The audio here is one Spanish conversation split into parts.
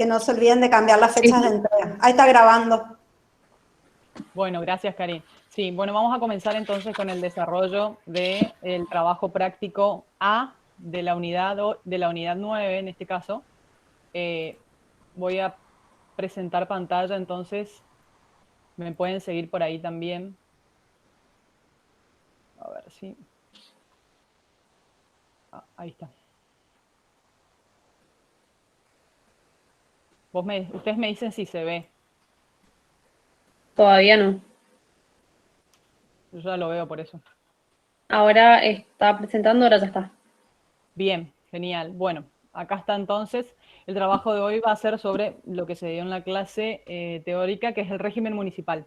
Que no se olviden de cambiar las fechas de entrega. Ahí está grabando. Bueno, gracias, Karin. Sí, bueno, vamos a comenzar entonces con el desarrollo del trabajo práctico A de la unidad 9, en este caso. Voy a presentar pantalla, entonces me pueden seguir por ahí también. A ver si... ahí está. Ustedes me dicen si se ve. Todavía no. Yo ya lo veo por eso. Ahora está presentando, ahora ya está. Bien, genial. Bueno, acá está entonces. El trabajo de hoy va a ser sobre lo que se dio en la clase teórica, que es el régimen municipal.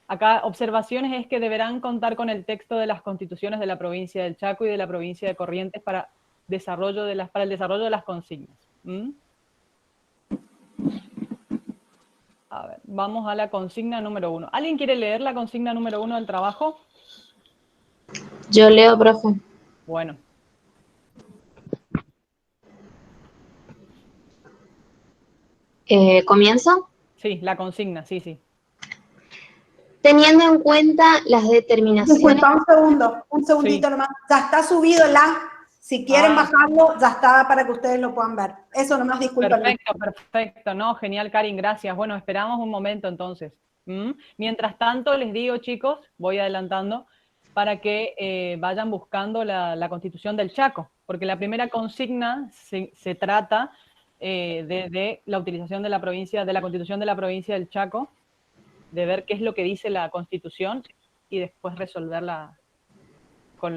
Acá, observaciones es que deberán contar con el texto de las constituciones de la provincia del Chaco y de la provincia de Corrientes para el desarrollo de las consignas. A ver, vamos a la consigna número 1. ¿Alguien quiere leer la consigna número 1 del trabajo? Yo leo, profe. Bueno. ¿Comienzo? Sí, la consigna, sí, sí. Teniendo en cuenta las determinaciones... Disculpa, un segundito Sí. nomás. Ya está subido si quieren bajarlo, ya está para que ustedes lo puedan ver. Eso nomás, discúlpenme. Perfecto. No, genial, Karin, gracias. Bueno, esperamos un momento entonces. Mientras tanto, les digo, chicos, voy adelantando, para que vayan buscando la Constitución del Chaco, porque la primera consigna se trata de la utilización de la Constitución de la provincia del Chaco, de ver qué es lo que dice la Constitución y después resolverla con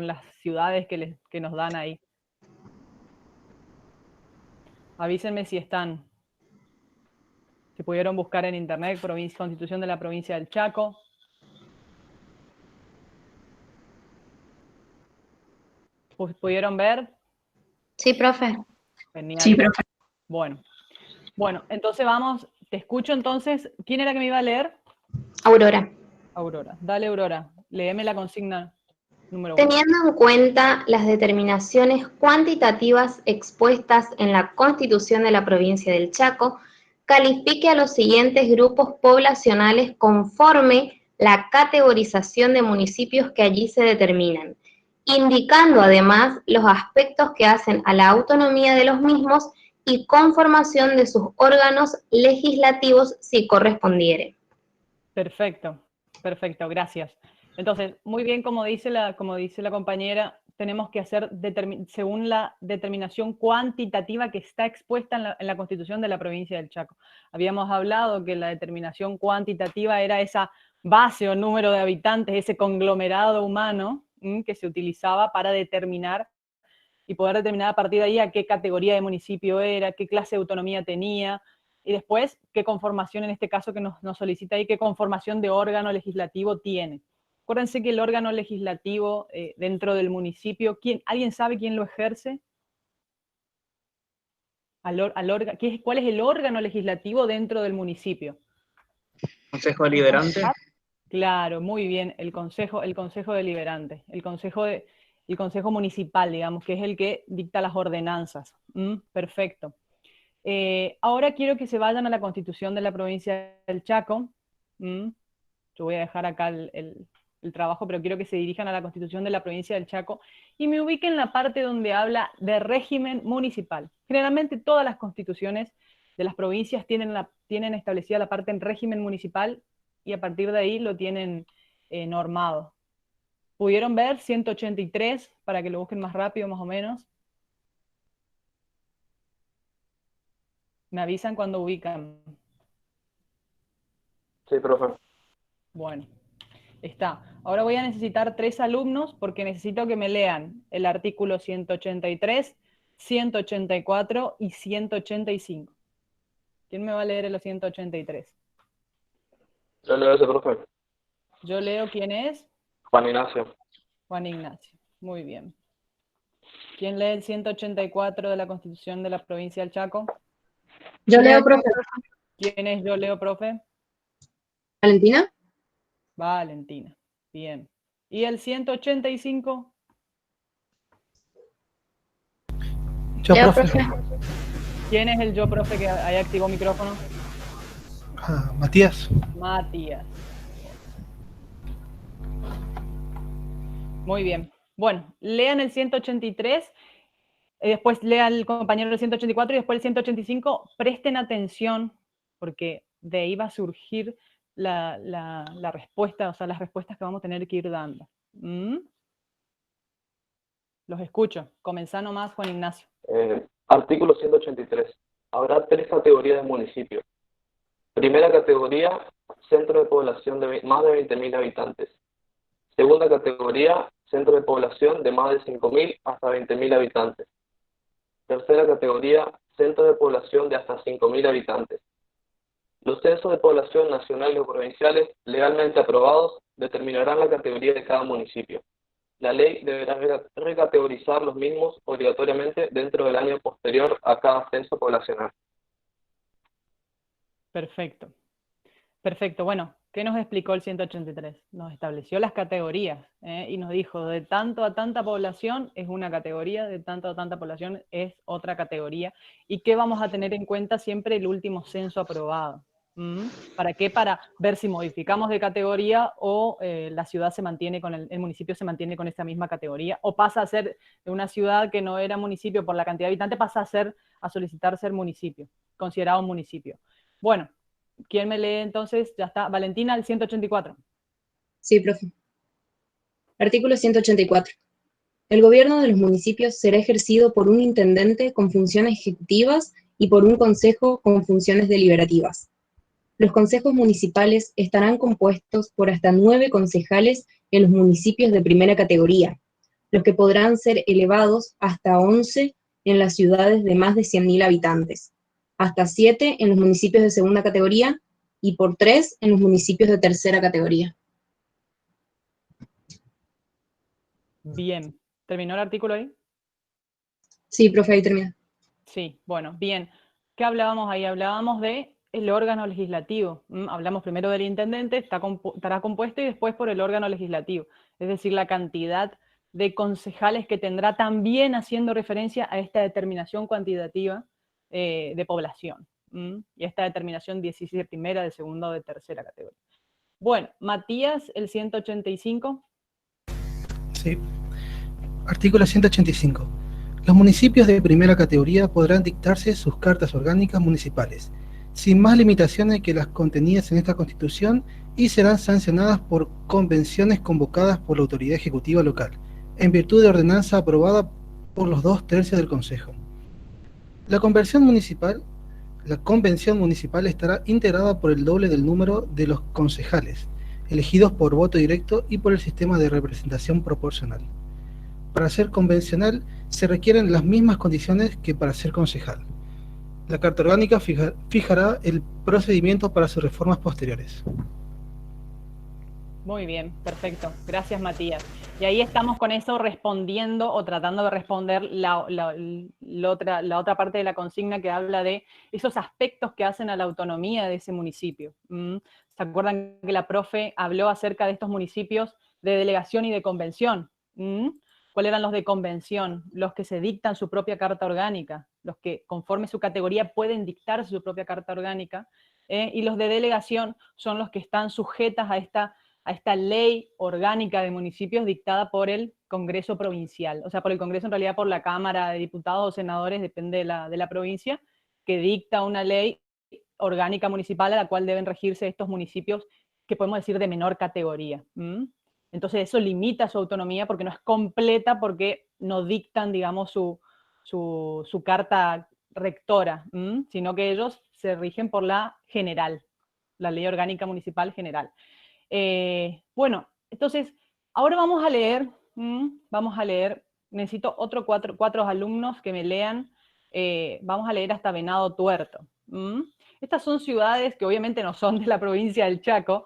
las ciudades que nos dan ahí. Avísenme si pudieron buscar en internet Constitución de la provincia del Chaco. ¿Pudieron ver? Sí, profe. Genial. Sí, profe. Bueno, entonces vamos, te escucho entonces. ¿Quién era que me iba a leer? Aurora. Aurora. Dale, Aurora, léeme la consigna número 1. Teniendo en cuenta las determinaciones cuantitativas expuestas en la Constitución de la provincia del Chaco, califique a los siguientes grupos poblacionales conforme la categorización de municipios que allí se determinan, indicando además los aspectos que hacen a la autonomía de los mismos y conformación de sus órganos legislativos si correspondiere. Perfecto, gracias. Entonces, muy bien, como dice la compañera, tenemos que hacer según la determinación cuantitativa que está expuesta en la Constitución de la provincia del Chaco. Habíamos hablado que la determinación cuantitativa era esa base o número de habitantes, ese conglomerado humano que se utilizaba para determinar y poder determinar a partir de ahí a qué categoría de municipio era, qué clase de autonomía tenía, y después qué conformación, en este caso que nos solicita ahí, qué conformación de órgano legislativo tiene. Acuérdense que el órgano legislativo dentro del municipio, ¿alguien sabe quién lo ejerce? ¿Cuál es el órgano legislativo dentro del municipio? Consejo Deliberante. Claro, muy bien, el consejo deliberante, el consejo municipal, digamos, que es el que dicta las ordenanzas. Perfecto. Ahora quiero que se vayan a la Constitución de la provincia del Chaco. Yo voy a dejar acá el trabajo, pero quiero que se dirijan a la Constitución de la provincia del Chaco y me ubiquen en la parte donde habla de régimen municipal. Generalmente todas las constituciones de las provincias tienen establecida la parte en régimen municipal y a partir de ahí lo tienen normado. ¿Pudieron ver 183 para que lo busquen más rápido, más o menos? Me avisan cuando ubican. Sí, profe. Bueno, está. Ahora voy a necesitar 3 alumnos porque necesito que me lean el artículo 183, 184 y 185. ¿Quién me va a leer el 183? Yo leo ese, profe. Yo leo, ¿quién es? Juan Ignacio. Juan Ignacio. Muy bien. ¿Quién lee el 184 de la Constitución de la provincia del Chaco? Yo leo, profe. ¿Quién es yo leo, profe? ¿Valentina? Valentina. Bien. ¿Y el 185? Yo, profe. ¿Quién es el yo, profe, que ahí activó micrófono? Matías. Matías. Muy bien. Bueno, lean el 183, después lean el compañero el 184 y después el 185. Presten atención, porque de ahí va a surgir la respuesta, o sea, las respuestas que vamos a tener que ir dando. Los escucho. Comenzá nomás, Juan Ignacio. Artículo 183. Habrá 3 categorías de municipios. Primera categoría, centro de población de más de 20.000 habitantes. Segunda categoría, centro de población de más de 5.000 hasta 20.000 habitantes. Tercera categoría, centro de población de hasta 5.000 habitantes. Los censos de población nacionales o provinciales legalmente aprobados determinarán la categoría de cada municipio. La ley deberá recategorizar los mismos obligatoriamente dentro del año posterior a cada censo poblacional. Perfecto. Perfecto. Bueno, ¿qué nos explicó el 183? Nos estableció las categorías y nos dijo, de tanto a tanta población es una categoría, de tanto a tanta población es otra categoría. ¿Y qué vamos a tener en cuenta siempre? El último censo aprobado. ¿Para qué? Para ver si modificamos de categoría o la ciudad se mantiene con el municipio se mantiene con esa misma categoría, o pasa a ser de una ciudad que no era municipio por la cantidad de habitantes, pasa a solicitar ser municipio, considerado un municipio. Bueno, ¿quién me lee entonces? Ya está. Valentina, el 184. Sí, profe. Artículo 184. El gobierno de los municipios será ejercido por un intendente con funciones ejecutivas y por un consejo con funciones deliberativas. Los consejos municipales estarán compuestos por hasta 9 concejales en los municipios de primera categoría, los que podrán ser elevados hasta 11 en las ciudades de más de 100.000 habitantes, hasta 7 en los municipios de segunda categoría y por 3 en los municipios de tercera categoría. Bien. ¿Terminó el artículo ahí? Sí, profe, ahí termina. Sí, bueno, bien. ¿Qué hablábamos ahí? Hablábamos de el órgano legislativo. Hablamos primero del intendente, estará compuesto, y después por el órgano legislativo. Es decir, la cantidad de concejales que tendrá, también haciendo referencia a esta determinación cuantitativa de población. Y esta determinación 17 de primera, de segunda o de tercera categoría. Bueno, Matías, el 185. Sí. Artículo 185. Los municipios de primera categoría podrán dictarse sus cartas orgánicas municipales, sin más limitaciones que las contenidas en esta Constitución, y serán sancionadas por convenciones convocadas por la autoridad ejecutiva local, en virtud de ordenanza aprobada por los 2/3 del Consejo. La convención municipal estará integrada por el doble del número de los concejales, elegidos por voto directo y por el sistema de representación proporcional. Para ser convencional se requieren las mismas condiciones que para ser concejal. La Carta Orgánica fijará el procedimiento para sus reformas posteriores. Muy bien, perfecto. Gracias, Matías. Y ahí estamos con eso respondiendo o tratando de responder la otra parte de la consigna, que habla de esos aspectos que hacen a la autonomía de ese municipio. ¿Se acuerdan que la profe habló acerca de estos municipios de delegación y de convención? ¿Cuáles eran los de convención? Los que se dictan su propia carta orgánica, los que conforme su categoría pueden dictar su propia carta orgánica, y los de delegación son los que están sujetas a esta ley orgánica de municipios dictada por el Congreso provincial, o sea, por el Congreso, en realidad por la Cámara de Diputados o Senadores, depende de la provincia, que dicta una ley orgánica municipal a la cual deben regirse estos municipios que podemos decir de menor categoría. Entonces eso limita su autonomía porque no es completa, porque no dictan, digamos, su carta rectora, sino que ellos se rigen por la general, la ley orgánica municipal general. Bueno, entonces, ahora vamos a leer, necesito cuatro alumnos que me lean, vamos a leer hasta Venado Tuerto. Estas son ciudades que obviamente no son de la provincia del Chaco,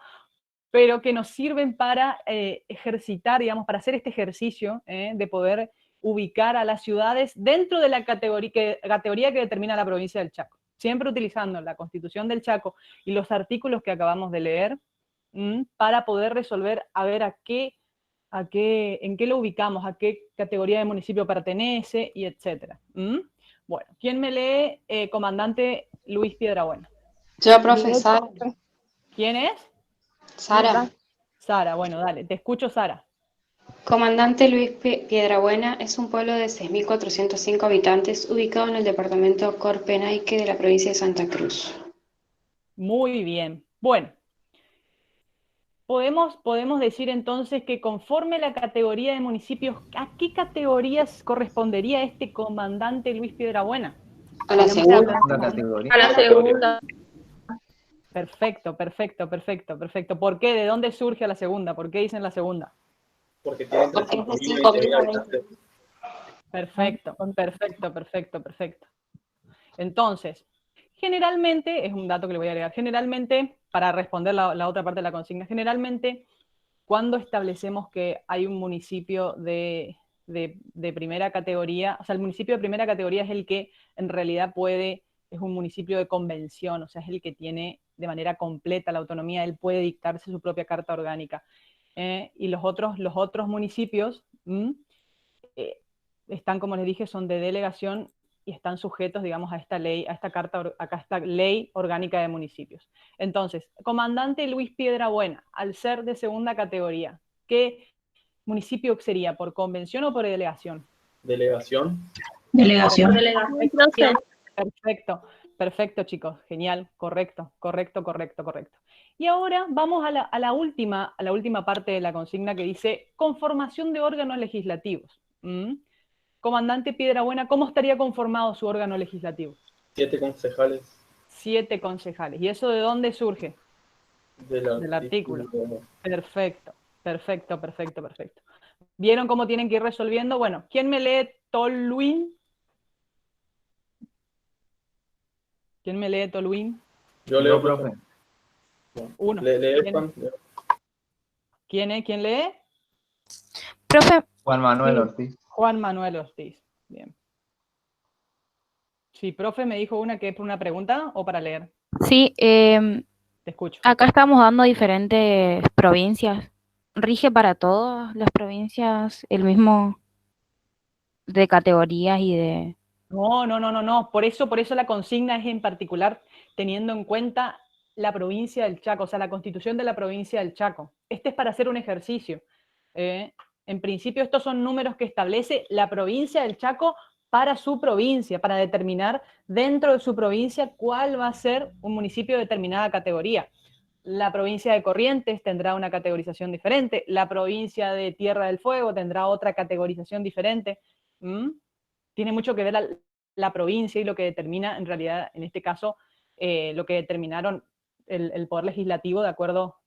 pero que nos sirven para ejercitar, digamos, para hacer este ejercicio de poder ubicar a las ciudades dentro de la categoría que determina la provincia del Chaco, siempre utilizando la Constitución del Chaco y los artículos que acabamos de leer, para poder resolver, a ver en qué lo ubicamos, a qué categoría de municipio pertenece, y etcétera. Bueno, ¿quién me lee? Comandante Luis Piedrabuena. Yo, profe, Sara. ¿Quién es? Sara. Sara, bueno, dale, te escucho, Sara. Comandante Luis Piedrabuena es un pueblo de 6.405 habitantes ubicado en el departamento Corpenayque de la provincia de Santa Cruz. Muy bien. Bueno, podemos decir entonces que conforme la categoría de municipios, ¿a qué categorías correspondería este comandante Luis Piedrabuena? A la segunda. A la segunda. Perfecto, perfecto, perfecto, perfecto. ¿Por qué? ¿De dónde surge la segunda? ¿Por qué dicen la segunda? Porque tiene entre Porque es de 5.000 y 5.000 habitantes. Perfecto, perfecto, perfecto, perfecto. Entonces, generalmente, es un dato que le voy a agregar, generalmente, para responder la otra parte de la consigna, generalmente, cuando establecemos que hay un municipio de primera categoría, o sea, el municipio de primera categoría es el que en realidad es un municipio de convención, o sea, es el que tiene de manera completa la autonomía, él puede dictarse su propia carta orgánica. Y los otros municipios están, como les dije, son de delegación y están sujetos, digamos, a esta ley, a esta ley orgánica de municipios. Entonces, comandante Luis Piedrabuena, al ser de segunda categoría, ¿qué municipio sería? ¿Por convención o por delegación? Delegación. Delegación. Perfecto, perfecto, chicos, genial, correcto. Y ahora vamos a la última parte de la consigna que dice conformación de órganos legislativos. Comandante Piedrabuena, ¿cómo estaría conformado su órgano legislativo? 7 concejales. 7 concejales. ¿Y eso de dónde surge? Del artículo. Perfecto. ¿Vieron cómo tienen que ir resolviendo? Bueno, ¿quién me lee Tolhuin? ¿Quién me lee Tolhuin? Yo leo, profe. Uno. ¿Quién lee? Profe, Juan Manuel Ortiz. Juan Manuel Ortiz. Bien. Sí, profe, me dijo una que es por una pregunta o para leer. sí, Te escucho. acá estamos dando diferentes provincias. ¿Rige para todas las provincias el mismo de categorías y de...? No. Por eso la consigna es en particular teniendo en cuenta la provincia del Chaco, o sea, la constitución de la provincia del Chaco. Este es para hacer un ejercicio. En principio, estos son números que establece la provincia del Chaco para su provincia, para determinar dentro de su provincia cuál va a ser un municipio de determinada categoría. La provincia de Corrientes tendrá una categorización diferente, la provincia de Tierra del Fuego tendrá otra categorización diferente. Tiene mucho que ver la provincia y lo que determina, en realidad, en este caso, lo que determinaron el Poder Legislativo de acuerdo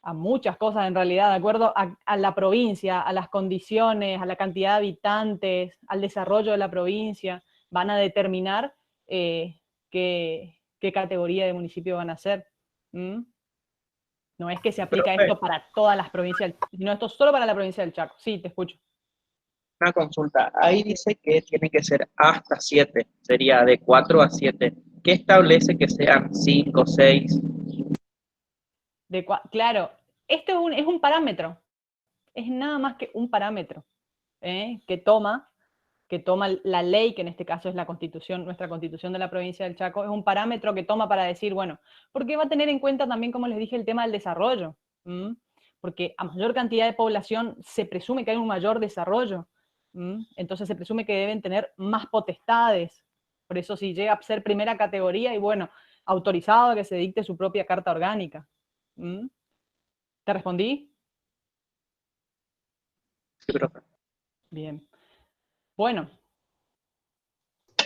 a muchas cosas, en realidad, de acuerdo a la provincia, a las condiciones, a la cantidad de habitantes, al desarrollo de la provincia, van a determinar qué categoría de municipio van a ser. No es que se aplica esto para todas las provincias, sino esto solo para la provincia del Chaco. Sí, te escucho. Una consulta, ahí dice que tiene que ser hasta 7, sería de 4 a 7. ¿Qué establece que sean 5, 6? Claro, esto es un parámetro, es nada más que un parámetro que toma la ley, que en este caso es la constitución, nuestra constitución de la provincia del Chaco, es un parámetro que toma para decir, bueno, porque va a tener en cuenta también, como les dije, el tema del desarrollo, porque a mayor cantidad de población se presume que hay un mayor desarrollo, entonces se presume que deben tener más potestades, por eso si llega a ser primera categoría y bueno, autorizado a que se dicte su propia carta orgánica. ¿Te respondí? Sí, profe. Bien. Bueno.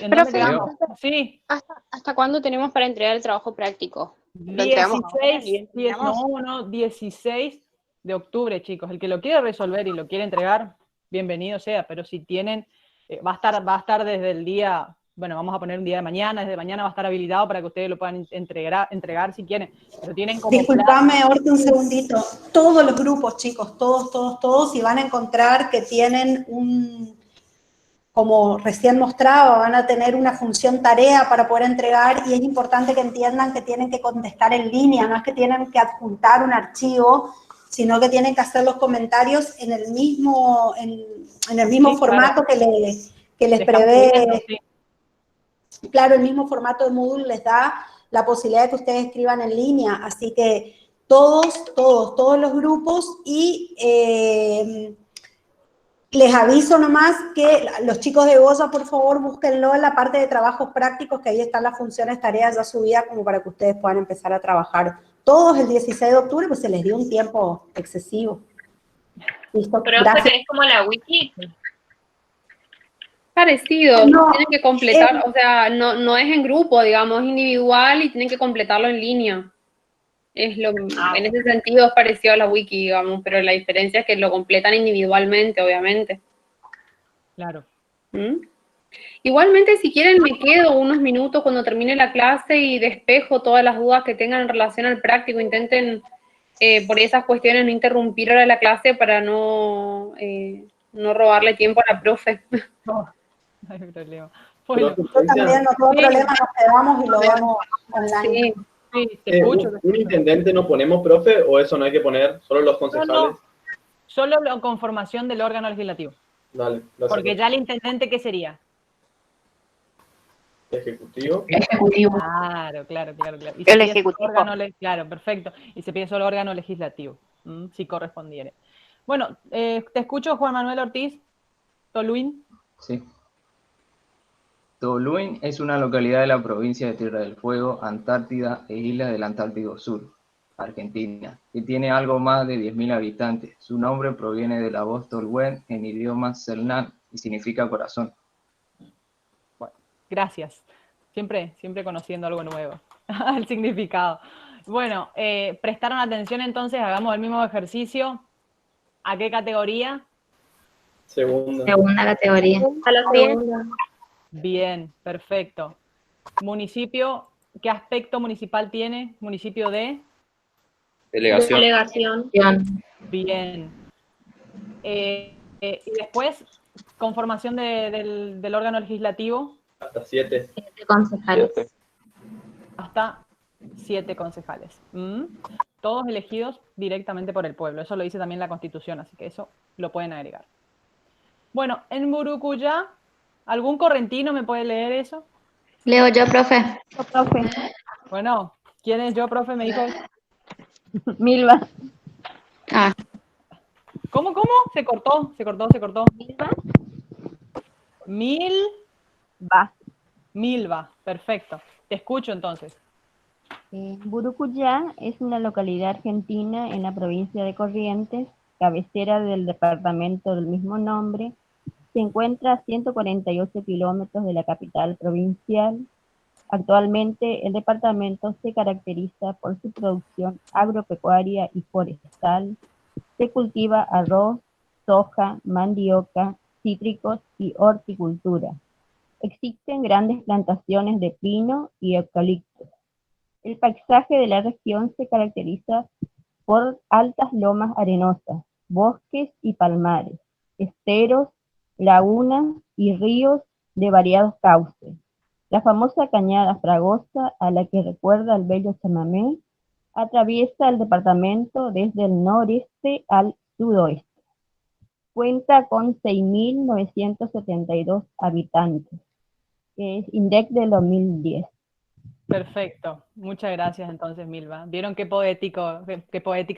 ¿En Profe, dónde quedamos? Sí. ¿Hasta cuándo tenemos para entregar el trabajo práctico? ¿Lo entregamos ahora y terminamos? 16 de octubre, chicos. El que lo quiere resolver y lo quiere entregar, bienvenido sea, pero si tienen, va a estar desde el día, bueno, vamos a poner un día de mañana, desde mañana va a estar habilitado para que ustedes lo puedan entregar si quieren, pero tienen como... Disculpame, Orte, un segundito. Todos los grupos, chicos, todos, y van a encontrar que tienen como recién mostraba, van a tener una función tarea para poder entregar y es importante que entiendan que tienen que contestar en línea, no es que tienen que adjuntar un archivo, sino que tienen que hacer los comentarios en el mismo Sí, formato claro. que les Estamos prevé, viendo, sí. claro, el mismo formato de Moodle les da la posibilidad de que ustedes escriban en línea, así que todos los grupos y les aviso nomás que los chicos de Goya, por favor, búsquenlo en la parte de trabajos prácticos, que ahí están las funciones tareas ya subidas como para que ustedes puedan empezar a trabajar. Todos el 16 de octubre, pues se les dio un tiempo excesivo. Listo, Profe, gracias. es como la wiki. Parecido, No, tienen que completar, o sea, no es en grupo, digamos, es individual y tienen que completarlo en línea. En ese sentido es parecido a la wiki, digamos, pero la diferencia es que lo completan individualmente, obviamente. Claro. ¿Mm? Igualmente, si quieren, me quedo unos minutos cuando termine la clase y despejo todas las dudas que tengan en relación al práctico. Intenten, por esas cuestiones, no interrumpir ahora la clase para no robarle tiempo a la profe. No, no hay problema. Bueno, Yo también, no tengo problema, nos quedamos y lo vemos online. Sí, te escucho. ¿Un intendente no ponemos, profe, o eso no hay que poner? ¿Solo los concejales? Solo la conformación del órgano legislativo. Dale, gracias. Porque ya el intendente, ¿qué sería? ¿Ejecutivo? Claro. Y El pide ejecutivo. claro, perfecto. Y se pide solo órgano legislativo, si correspondiere. Bueno, te escucho, Juan Manuel Ortiz, Toluín. Sí. Toluín es una localidad de la provincia de Tierra del Fuego, Antártida e Islas del Antártico Sur, Argentina, que tiene algo más de 10.000 habitantes. Su nombre proviene de la voz Tolhuén en idioma selknam y significa corazón. Bueno, gracias. Siempre conociendo algo nuevo. El significado. Bueno, prestaron atención entonces, hagamos el mismo ejercicio. ¿A qué categoría? Segunda. Segunda categoría. A la segunda. Bien, perfecto. Municipio, ¿qué aspecto municipal tiene? Municipio de... Delegación. Delegación. Bien. Y después, conformación del órgano legislativo. Hasta 7. 7 concejales. Hasta 7 concejales. Todos elegidos directamente por el pueblo. Eso lo dice también la Constitución, así que eso lo pueden agregar. Bueno, en Murucuyá, ¿algún correntino me puede leer eso? Leo yo, profe. Bueno, ¿quién es yo, profe? Me dijo. Milva. ¿Cómo? Se cortó. Milva, perfecto. Te escucho entonces. Burucuyá es una localidad argentina en la provincia de Corrientes, cabecera del departamento del mismo nombre. Se encuentra a 148 kilómetros de la capital provincial. Actualmente el departamento se caracteriza por su producción agropecuaria y forestal. Se cultiva arroz, soja, mandioca, cítricos y horticultura. Existen grandes plantaciones de pino y eucalipto. El paisaje de la región se caracteriza por altas lomas arenosas, bosques y palmares, esteros, lagunas y ríos de variados cauces. La famosa cañada Fragosa, a la que recuerda el bello chamamé, atraviesa el departamento desde el noreste al sudoeste. Cuenta con 6.972 habitantes, que es INDEC de 2010. Perfecto, muchas gracias entonces, Milva. ¿Vieron qué poética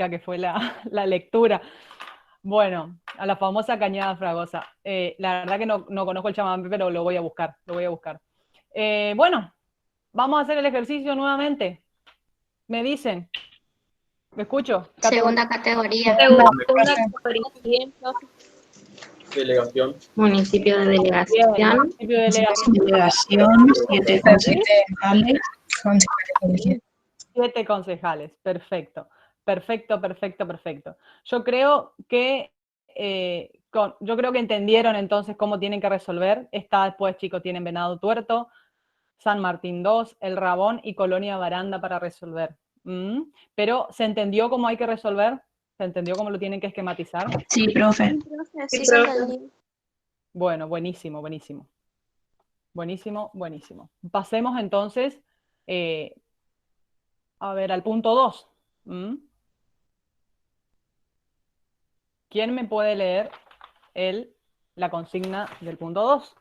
que fue la lectura? Bueno, a la famosa cañada Fragosa. La verdad que no conozco el chamamé, pero lo voy a buscar. Bueno, vamos a hacer el ejercicio nuevamente. Me dicen. ¿Me escucho? Segunda categoría. Delegación. Municipio de delegación. Bien, municipio de Delegación, 7 concejales, concejales. 7 concejales, perfecto. Yo creo que entendieron entonces cómo tienen que resolver. Después, chicos, tienen Venado Tuerto, San Martín 2, El Rabón y Colonia Baranda para resolver. Pero, ¿se entendió cómo hay que resolver? ¿Se entendió cómo lo tienen que esquematizar? Sí, profe. Sí, profe. Bueno, buenísimo. Pasemos entonces al punto 2. ¿Quién me puede leer la consigna del punto 2?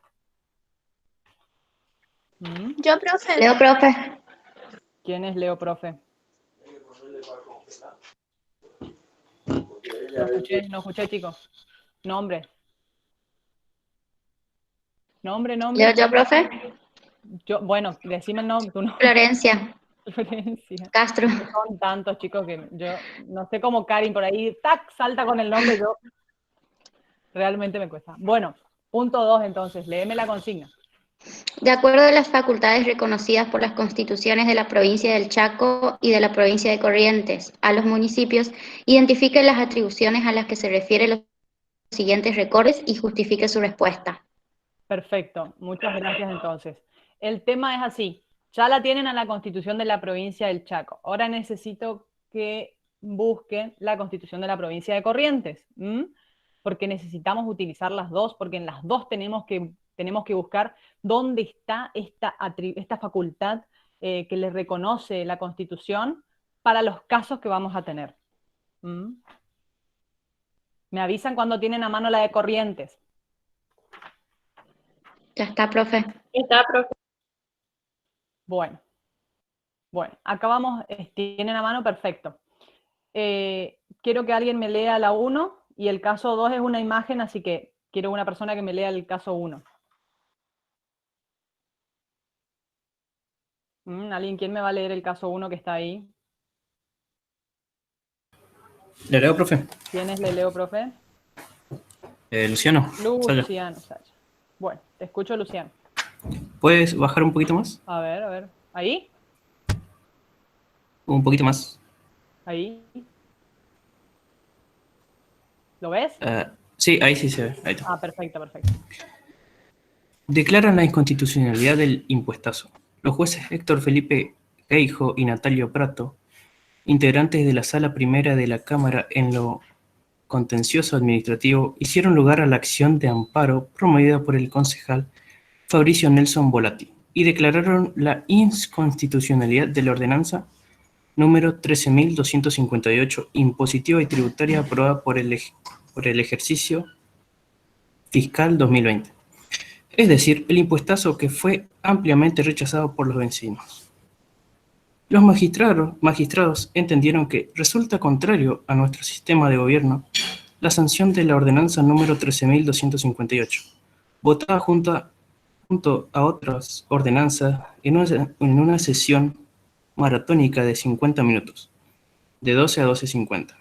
Yo, profe. Leo, profe. ¿Quién es Leo, profe? No escuché, chicos. Nombre. Nombre. Leo, profe. Bueno, decime el nombre, tu nombre. Florencia. Florencia. Castro. Son tantos chicos que yo no sé cómo Karin por ahí, tac, salta con el nombre, yo realmente me cuesta. Bueno, punto 2 entonces, léeme la consigna. De acuerdo a las facultades reconocidas por las constituciones de la provincia del Chaco y de la provincia de Corrientes a los municipios, identifique las atribuciones a las que se refieren los siguientes recortes y justifique su respuesta. Perfecto, muchas gracias entonces. El tema es así, ya la tienen a la Constitución de la provincia del Chaco. Ahora necesito que busquen la Constitución de la provincia de Corrientes, porque necesitamos utilizar las dos, porque en las dos tenemos que buscar dónde está esta facultad que les reconoce la Constitución para los casos que vamos a tener. Me avisan cuando tienen a mano la de Corrientes. Ya está, profe. Está, profe. Bueno, acá vamos, tienen a mano, perfecto. Quiero que alguien me lea la 1 y el caso 2 es una imagen, así que quiero una persona que me lea el caso 1. ¿Alguien? ¿Quién me va a leer el caso 1 que está ahí? ¿Le leo, profe? ¿Quién es le leo, profe? Luciano. Luciano, Saya. Bueno, te escucho, Luciano. ¿Puedes bajar un poquito más? A ver. ¿Ahí? Un poquito más. ¿Ahí? ¿Lo ves? Sí, ahí sí se ve. Ahí está. Ah, perfecto. Declaran la inconstitucionalidad del impuestazo. Los jueces Héctor Felipe Geijo y Natalio Prato, integrantes de la Sala Primera de la Cámara en lo contencioso administrativo, hicieron lugar a la acción de amparo promovida por el concejal Fabricio Nelson Volati y declararon la inconstitucionalidad de la ordenanza número 13.258 impositiva y tributaria aprobada por el ejercicio fiscal 2020. Es decir, el impuestazo que fue ampliamente rechazado por los vecinos. Los magistrados entendieron que resulta contrario a nuestro sistema de gobierno la sanción de la ordenanza número 13.258, votada junto a otras ordenanzas en una sesión maratónica de 50 minutos, de 12 a 12:50,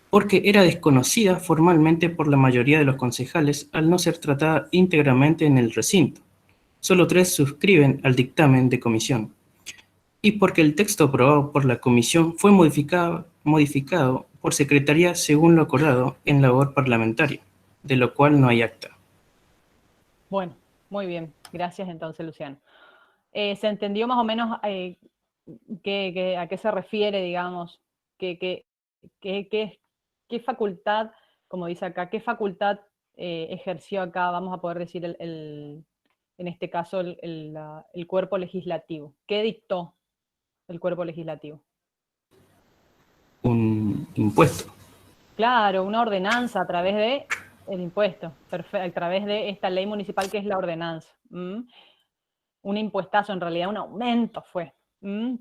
porque era desconocida formalmente por la mayoría de los concejales al no ser tratada íntegramente en el recinto. Solo 3 suscriben al dictamen de comisión, y porque el texto aprobado por la comisión fue modificado por secretaría según lo acordado en labor parlamentaria, de lo cual no hay acta. Bueno, muy bien. Gracias entonces, Luciano. ¿Se entendió más o menos a qué se refiere, digamos? ¿Qué facultad, como dice acá, qué facultad ejerció acá, vamos a poder decir, en este caso, el cuerpo legislativo? ¿Qué dictó el cuerpo legislativo? Un impuesto. Claro, una ordenanza a través de el impuesto, a través de esta ley municipal que es la ordenanza. Un impuestazo, en realidad un aumento fue.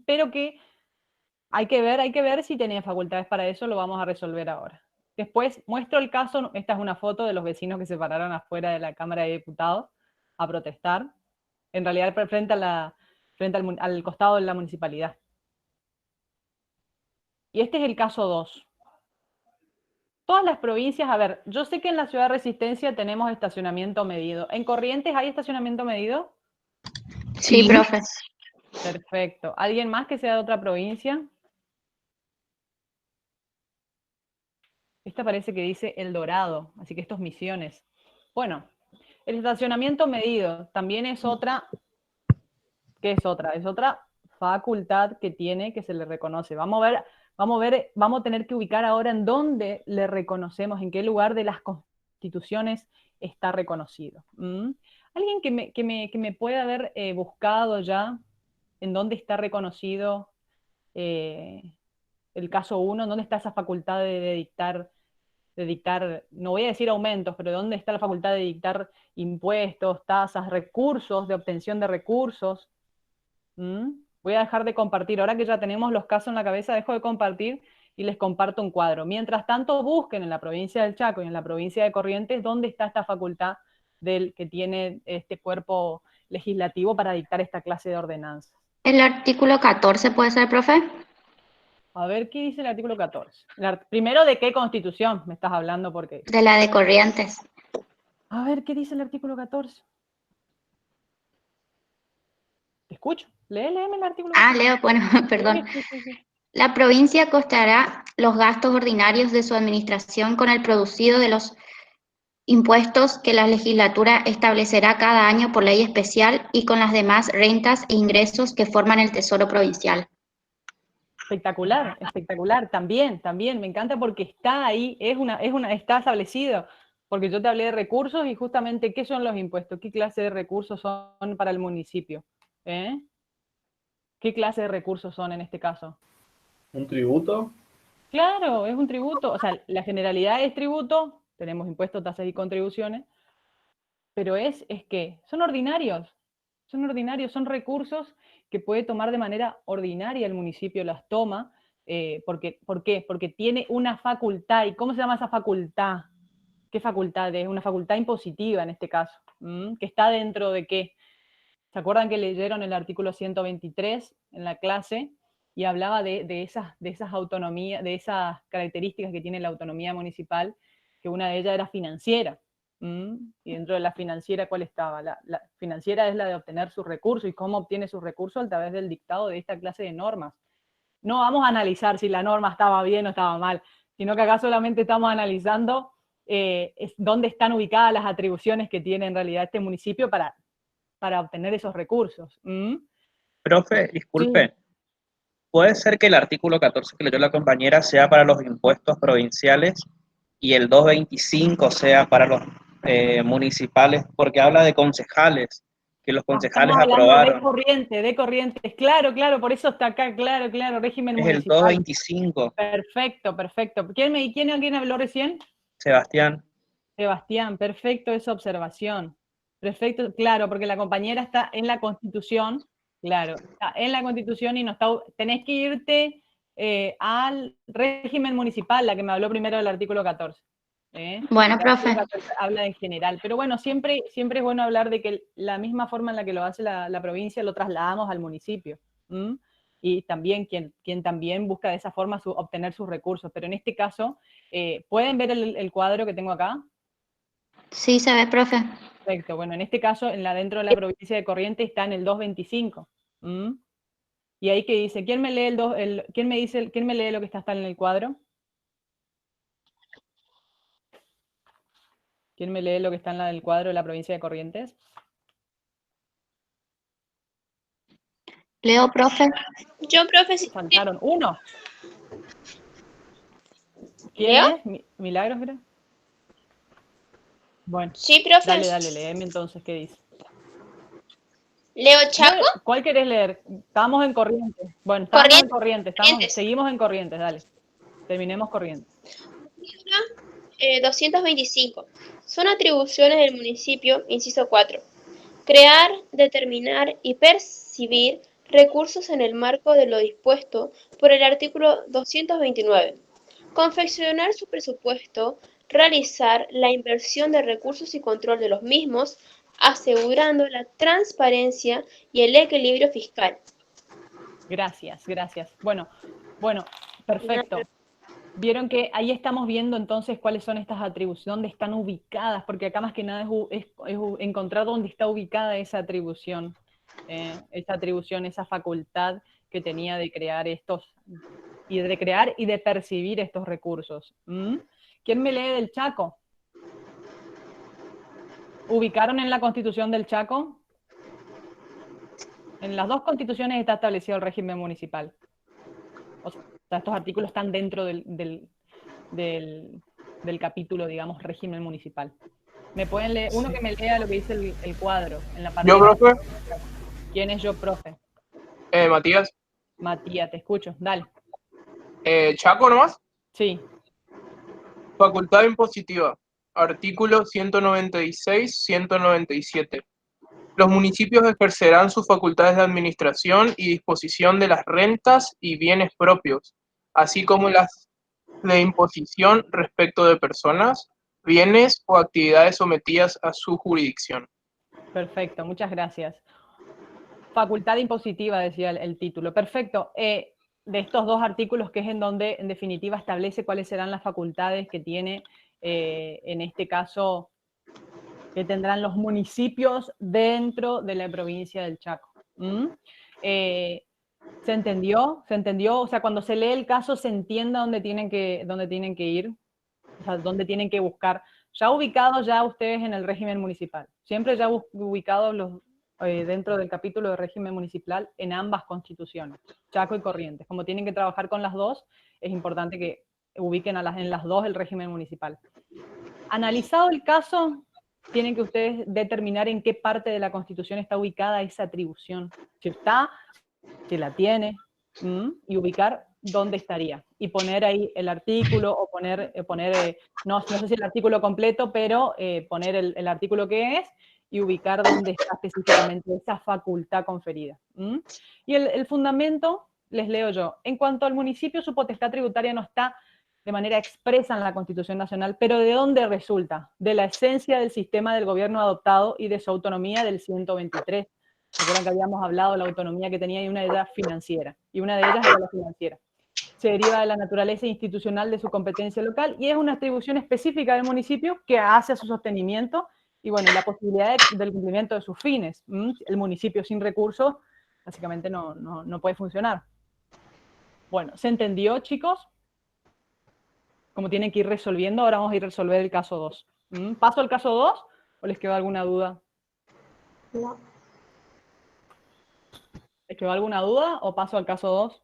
Pero que hay que ver si tenía facultades para eso, lo vamos a resolver ahora. Después muestro el caso, esta es una foto de los vecinos que se pararon afuera de la Cámara de Diputados a protestar, en realidad frente al costado de la municipalidad. Y este es el caso 2. Todas las provincias, a ver, yo sé que en la Ciudad de Resistencia tenemos estacionamiento medido. ¿En Corrientes hay estacionamiento medido? Sí, profe. Perfecto. ¿Alguien más que sea de otra provincia? Esta parece que dice El Dorado, así que esto es Misiones. Bueno, el estacionamiento medido también es otra. ¿Qué es otra? Es otra facultad que tiene, que se le reconoce. Vamos a tener que ubicar ahora en dónde le reconocemos, en qué lugar de las constituciones está reconocido. ¿Alguien que me pueda haber buscado ya en dónde está reconocido el caso 1, dónde está esa facultad de dictar, no voy a decir aumentos, pero ¿dónde está la facultad de dictar impuestos, tasas, recursos, de obtención de recursos? Voy a dejar de compartir. Ahora que ya tenemos los casos en la cabeza, dejo de compartir y les comparto un cuadro. Mientras tanto, busquen en la provincia del Chaco y en la provincia de Corrientes dónde está esta facultad del que tiene este cuerpo legislativo para dictar esta clase de ordenanzas. El artículo 14 puede ser, profe. A ver, ¿qué dice el artículo 14? Primero, ¿de qué constitución me estás hablando? Porque... De la de Corrientes. A ver, ¿qué dice el artículo 14? Te escucho. Léeme el artículo 14. Leo, bueno, perdón. Sí. La provincia costará los gastos ordinarios de su administración con el producido de los impuestos que la legislatura establecerá cada año por ley especial y con las demás rentas e ingresos que forman el Tesoro Provincial. Espectacular, espectacular. También, me encanta porque está ahí, está establecido. Porque yo te hablé de recursos y justamente, ¿qué son los impuestos? ¿Qué clase de recursos son para el municipio? ¿Qué clase de recursos son en este caso? ¿Un tributo? Claro, es un tributo. O sea, la generalidad es tributo, tenemos impuestos, tasas y contribuciones, pero es que son ordinarios, son recursos que puede tomar de manera ordinaria el municipio, las toma. ¿Por qué? Porque tiene una facultad. ¿Y cómo se llama esa facultad? ¿Qué facultad es? Una facultad impositiva en este caso, que está dentro de qué. ¿Se acuerdan que leyeron el artículo 123 en la clase? Y hablaba de esas autonomías, de esas características que tiene la autonomía municipal, que una de ellas era financiera. Y dentro de la financiera, ¿cuál estaba? La financiera es la de obtener sus recursos. ¿Y cómo obtiene sus recursos? A través del dictado de esta clase de normas. No vamos a analizar si la norma estaba bien o estaba mal, sino que acá solamente estamos analizando dónde están ubicadas las atribuciones que tiene en realidad este municipio para obtener esos recursos. Profe, disculpe. Sí. ¿Puede ser que el artículo 14 que leyó la compañera sea para los impuestos provinciales y el 225 sea para los municipales? Porque habla de concejales, que los concejales Estamos hablando aprobaron. de corrientes. Claro, por eso está acá, claro, régimen Es municipal. el 225. Perfecto. ¿Quién habló recién? Sebastián. Sebastián, perfecto esa observación. Perfecto, claro, porque la compañera está en la Constitución, claro, está en la Constitución y tenés que irte al régimen municipal, la que me habló primero del artículo 14. Bueno, profe. Habla en general, pero bueno, siempre es bueno hablar de que la misma forma en la que lo hace la provincia lo trasladamos al municipio. Y también quien también busca de esa forma obtener sus recursos, pero en este caso, ¿pueden ver el cuadro que tengo acá? Sí, se ve, profe. Perfecto, bueno, en este caso, dentro de la provincia de Corrientes está en el 225. Y ahí que dice, ¿quién me lee quién me lee lo que está en el cuadro? ¿Quién me lee lo que está en el cuadro de la provincia de Corrientes? Leo, profe. Yo, profe, sí. Faltaron uno. ¿Quién ¿Leo? es? ¿Milagros, creo? Bueno. Sí, profe. Dale, léeme entonces, ¿qué dice? ¿Leo Chaco? ¿Cuál querés leer? Estamos en Corrientes. Bueno, estamos en Corrientes. Seguimos en Corrientes, dale. Terminemos Corrientes. 225. Son atribuciones del municipio, inciso 4. Crear, determinar y percibir recursos en el marco de lo dispuesto por el artículo 229. Confeccionar su presupuesto, realizar la inversión de recursos y control de los mismos, asegurando la transparencia y el equilibrio fiscal. Gracias. Bueno, perfecto. Vieron que ahí estamos viendo entonces cuáles son estas atribuciones, dónde están ubicadas, porque acá más que nada es encontrar dónde está ubicada esa atribución, esa facultad que tenía de crear y de percibir estos recursos. ¿Quién me lee del Chaco? ¿Ubicaron en la Constitución del Chaco? En las dos constituciones está establecido el régimen municipal. O sea, estos artículos están dentro del capítulo, digamos, régimen municipal. ¿Me pueden leer? Uno que me lea lo que dice el cuadro en la parte. ¿Yo, profe? ¿Quién es yo, profe? Matías. Matías, te escucho, dale. ¿Chaco nomás? Sí. Facultad impositiva. Artículo 196-197. Los municipios ejercerán sus facultades de administración y disposición de las rentas y bienes propios, así como las de imposición respecto de personas, bienes o actividades sometidas a su jurisdicción. Perfecto, muchas gracias. Facultad impositiva, decía el título. Perfecto. De estos dos artículos, que es en donde, en definitiva, establece cuáles serán las facultades que tiene, en este caso, que tendrán los municipios dentro de la provincia del Chaco. ¿Se entendió? ¿Se entendió? O sea, cuando se lee el caso, ¿se entiende dónde tienen que ir? O sea, dónde tienen que buscar. Ya ubicados ya ustedes en el régimen municipal. Siempre ya ubicados dentro del capítulo de régimen municipal en ambas constituciones, Chaco y Corrientes. Como tienen que trabajar con las dos, es importante que ubiquen en las dos el régimen municipal. Analizado el caso, tienen que ustedes determinar en qué parte de la Constitución está ubicada esa atribución. Si está, si la tiene, y ubicar dónde estaría. Y poner ahí el artículo, o poner no sé si el artículo completo, pero poner el artículo que es, y ubicar dónde está específicamente esa facultad conferida. Y el fundamento, les leo yo. En cuanto al municipio, su potestad tributaria no está de manera expresa en la Constitución Nacional, pero ¿de dónde resulta? De la esencia del sistema del gobierno adoptado y de su autonomía del 123. ¿Se acuerdan que habíamos hablado de la autonomía que tenía, y una de ellas financiera? Y una de ellas era la financiera. Se deriva de la naturaleza institucional de su competencia local, y es una atribución específica del municipio que hace a su sostenimiento y, bueno, la posibilidad del cumplimiento de sus fines. El municipio sin recursos básicamente no puede funcionar. Bueno, ¿se entendió, chicos? Como tienen que ir resolviendo, ahora vamos a ir a resolver el caso 2. ¿Paso al caso 2 o les quedó alguna duda? No. ¿Les quedó alguna duda o paso al caso 2?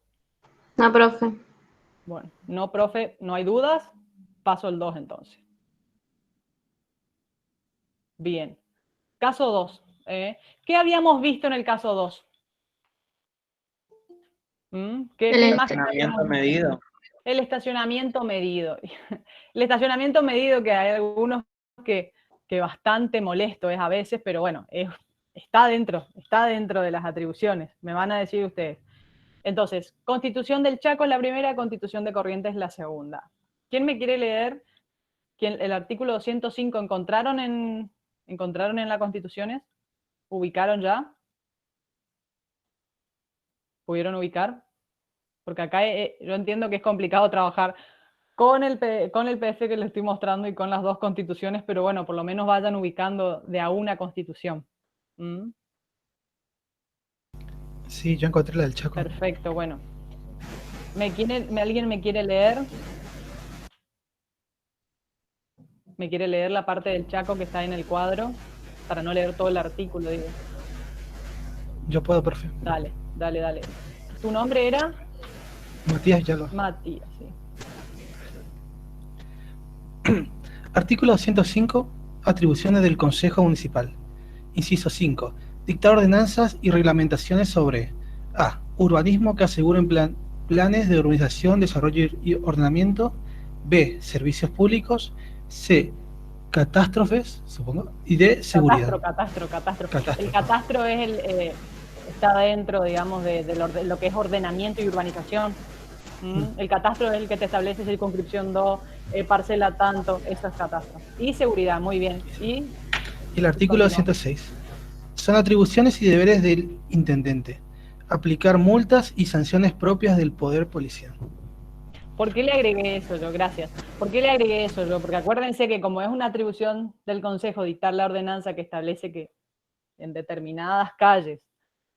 No, profe. Bueno, no, profe, no hay dudas. Paso al 2 entonces. Bien. Caso 2. ¿Qué habíamos visto en el caso 2? ¿Qué imagen habíamos visto? Medido. El estacionamiento medido. El estacionamiento medido, que hay algunos que bastante molesto es a veces, pero bueno, está dentro de las atribuciones, me van a decir ustedes. Entonces, Constitución del Chaco es la primera, Constitución de Corrientes es la segunda. ¿Quién me quiere leer? El artículo 205, ¿encontraron en las Constituciones? ¿Ubicaron ya? ¿Pudieron ubicar? Porque acá yo entiendo que es complicado trabajar con el PDF que les estoy mostrando y con las dos constituciones, pero bueno, por lo menos vayan ubicando de a una constitución. Sí, yo encontré la del Chaco. Perfecto, bueno. ¿Alguien me quiere leer? ¿Me quiere leer la parte del Chaco que está en el cuadro? Para no leer todo el artículo, digo. Yo puedo, profe. Dale. ¿Tu nombre era? Matías Yalo. Matías, sí. Artículo 205. Atribuciones del Consejo Municipal. Inciso 5. Dictar ordenanzas y reglamentaciones sobre A. Urbanismo que aseguren planes de urbanización, desarrollo y ordenamiento. B. Servicios públicos. C. Catástrofes, supongo. Y D. Seguridad. Catastro. El catastro es está dentro, digamos, de lo que es ordenamiento y urbanización. El catastro es el que te establece circunscripción 2, parcela tanto, eso es catastro. Y seguridad, muy bien. Y el artículo 206. Son atribuciones y deberes del intendente. Aplicar multas y sanciones propias del poder policial. ¿Por qué le agregué eso yo? Gracias. ¿Por qué le agregué eso yo? Porque acuérdense que como es una atribución del Consejo dictar la ordenanza que establece que en determinadas calles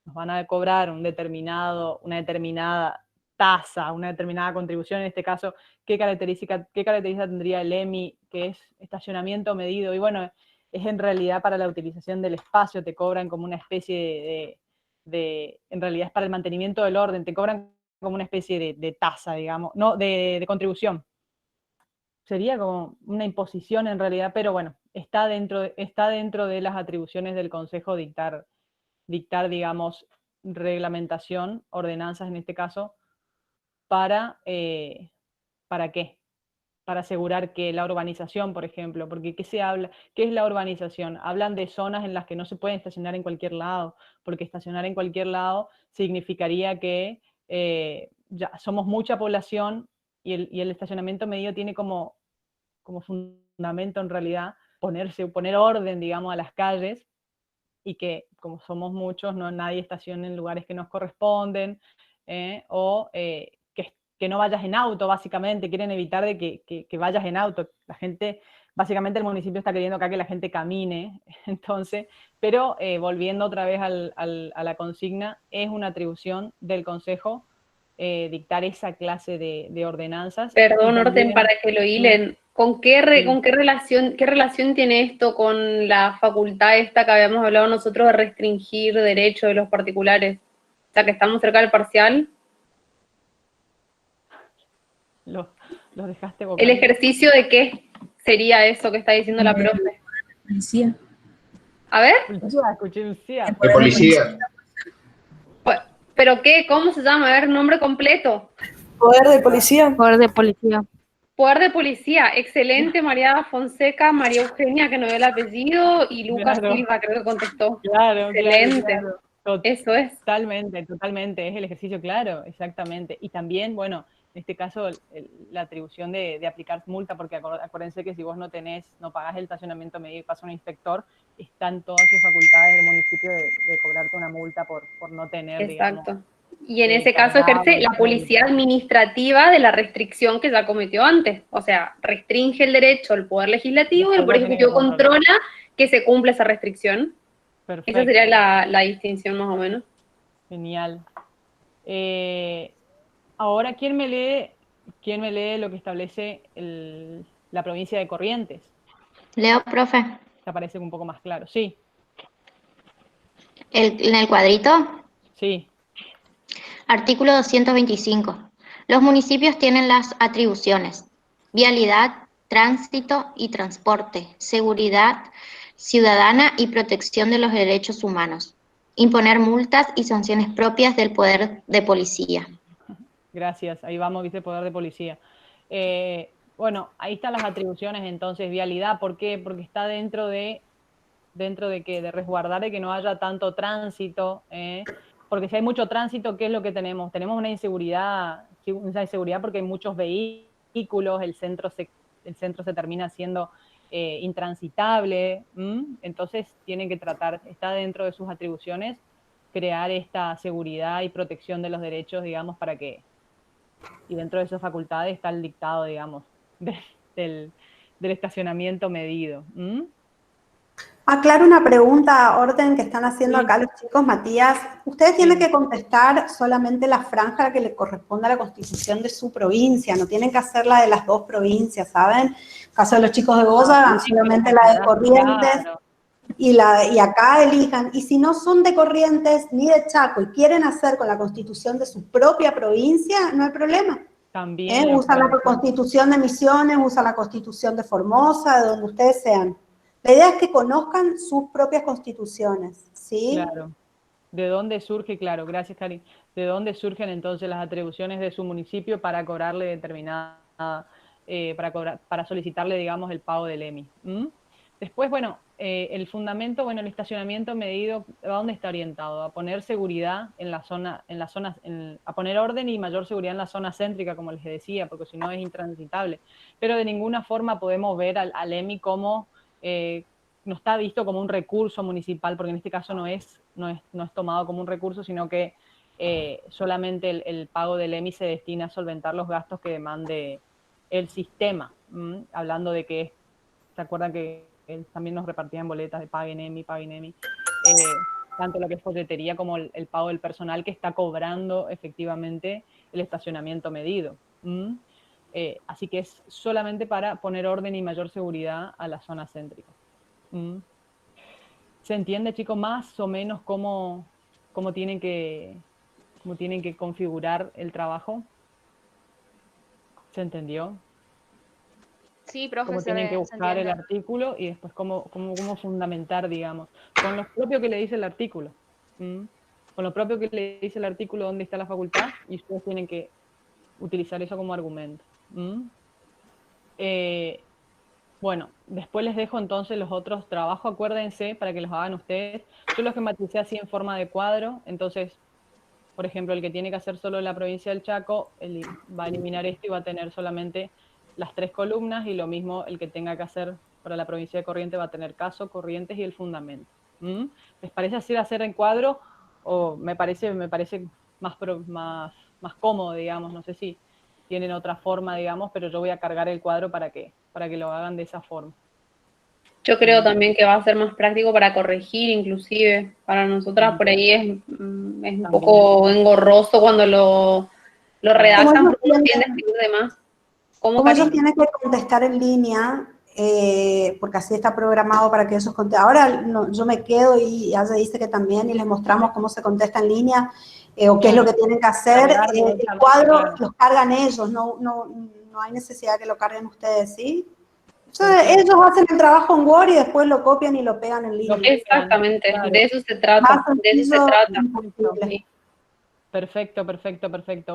nos van a cobrar una determinada tasa, una determinada contribución, en este caso, ¿qué característica tendría el EMI, que es estacionamiento medido? Y bueno, es en realidad para la utilización del espacio, te cobran como una especie en realidad es para el mantenimiento del orden, te cobran como una especie de tasa, digamos, no, de contribución. Sería como una imposición en realidad, pero bueno, está dentro de las atribuciones del Consejo dictar, digamos, reglamentación, ordenanzas en este caso, ¿para qué? para asegurar que la urbanización, por ejemplo, porque ¿qué se habla? ¿Qué es la urbanización? Hablan de zonas en las que no se pueden estacionar en cualquier lado, porque estacionar en cualquier lado significaría que ya somos mucha población y el estacionamiento medido tiene como fundamento en realidad poner orden, digamos, a las calles, y que como somos muchos, nadie estacione en lugares que nos corresponden, que no vayas en auto, básicamente, quieren evitar de que vayas en auto. La gente, básicamente el municipio está queriendo acá que la gente camine, entonces, pero volviendo otra vez a la consigna, es una atribución del Consejo dictar esa clase de ordenanzas. Perdón, Y Orten, también, para que lo hilen. ¿Con qué relación tiene esto con la facultad esta que habíamos hablado nosotros de restringir derechos de los particulares? O sea, que estamos cerca del parcial. los dejaste ¿El votando. ejercicio de qué sería eso que está diciendo la profe? Policía. A ver. Policía. De policía. ¿Pero qué? ¿Cómo se llama? A ver, nombre completo. Poder de policía. Poder de policía. Poder de policía. Excelente, María Fonseca, María Eugenia, que no ve el apellido, y Lucas Claro. Silva, creo que contestó. Claro, Excelente. claro. Eso es. Totalmente, es el ejercicio claro, exactamente. Y también, bueno, en este caso, la atribución de aplicar multa, porque acuérdense que si vos no pagás el estacionamiento medido y pasa un inspector, están todas sus facultades del municipio de cobrarte una multa por no tener, Exacto. digamos. Y en ese caso ejerce la policía administrativa de la restricción que ya cometió antes. O sea, restringe el derecho al Poder Legislativo y el Poder Ejecutivo controla que se cumpla esa restricción. Perfecto. Esa sería la distinción más o menos. Genial. Ahora, ¿quién me lee lo que establece la provincia de Corrientes? Leo, profe. Te parece un poco más claro. Sí. ¿En el cuadrito? Sí. Artículo 225. Los municipios tienen las atribuciones: vialidad, tránsito y transporte, seguridad ciudadana y protección de los derechos humanos, imponer multas y sanciones propias del poder de policía. Gracias, ahí vamos, dice poder de policía. Bueno, ahí están las atribuciones entonces. Vialidad, ¿por qué? Porque está dentro de qué, de resguardar de que no haya tanto tránsito, porque si hay mucho tránsito, ¿qué es lo que tenemos? Tenemos una inseguridad porque hay muchos vehículos, el centro se termina siendo intransitable, entonces tienen que tratar, está dentro de sus atribuciones, crear esta seguridad y protección de los derechos, digamos, para que, y dentro de esas facultades está el dictado, digamos, del estacionamiento medido. Aclaro una pregunta, Orden, que están haciendo acá los chicos, Matías. Ustedes tienen que contestar solamente la franja que le corresponde a la constitución de su provincia, no tienen que hacer la de las dos provincias, ¿saben? En caso de los chicos de Goya, hagan solamente la de Corrientes y acá elijan. Y si no son de Corrientes ni de Chaco y quieren hacer con la constitución de su propia provincia, no hay problema. También. Usan la constitución de Misiones, usan la constitución de Formosa, de donde ustedes sean. La idea es que conozcan sus propias constituciones, ¿sí? Claro. ¿De dónde surge? Claro, gracias, Cari. ¿De dónde surgen entonces las atribuciones de su municipio para cobrarle determinada, para solicitarle, digamos, el pago del EMI? Después, bueno, el fundamento, bueno, el estacionamiento medido, ¿a dónde está orientado? A poner seguridad en la zona, a poner orden y mayor seguridad en la zona céntrica, como les decía, porque si no es intransitable. Pero de ninguna forma podemos ver al EMI como no está visto como un recurso municipal, porque en este caso no es tomado como un recurso, sino que solamente el pago del EMI se destina a solventar los gastos que demande el sistema. Hablando de que, ¿se acuerdan que también nos repartían boletas de paguen EMI, tanto lo que es folletería como el pago del personal que está cobrando efectivamente el estacionamiento medido? Así que es solamente para poner orden y mayor seguridad a la zona céntrica. ¿Se entiende, chicos, más o menos cómo tienen que configurar el trabajo? ¿Se entendió? Sí, profe, Cómo tienen que buscar el artículo y después cómo fundamentar, digamos, con lo propio que le dice el artículo. Con lo propio que le dice el artículo dónde está la facultad, y ustedes tienen que utilizar eso como argumento. Bueno, después les dejo entonces los otros trabajos, acuérdense, para que los hagan ustedes. Yo los esquematicé así en forma de cuadro, entonces, por ejemplo, el que tiene que hacer solo la provincia del Chaco, va a eliminar esto y va a tener solamente las 3 columnas, y lo mismo el que tenga que hacer para la provincia de Corrientes va a tener caso, Corrientes y el fundamento. ¿Les parece así hacer en cuadro? O me parece más cómodo, digamos, no sé si tienen otra forma, digamos, pero yo voy a cargar el cuadro para que lo hagan de esa forma. Yo creo también que va a ser más práctico para corregir, inclusive. Para nosotras por ahí es un poco engorroso cuando lo redactan porque uno tiende a escribir de más. Como ellos tienen que contestar en línea, porque así está programado para que ellos contesten. Ahora yo me quedo y ella dice que también, y les mostramos cómo se contesta en línea, o qué es lo que tienen que hacer. El cuadro los cargan ellos, no hay necesidad de que lo carguen ustedes, ¿sí? Entonces, ellos hacen el trabajo en Word y después lo copian y lo pegan en línea. Exactamente, de eso se trata. Sí. Perfecto.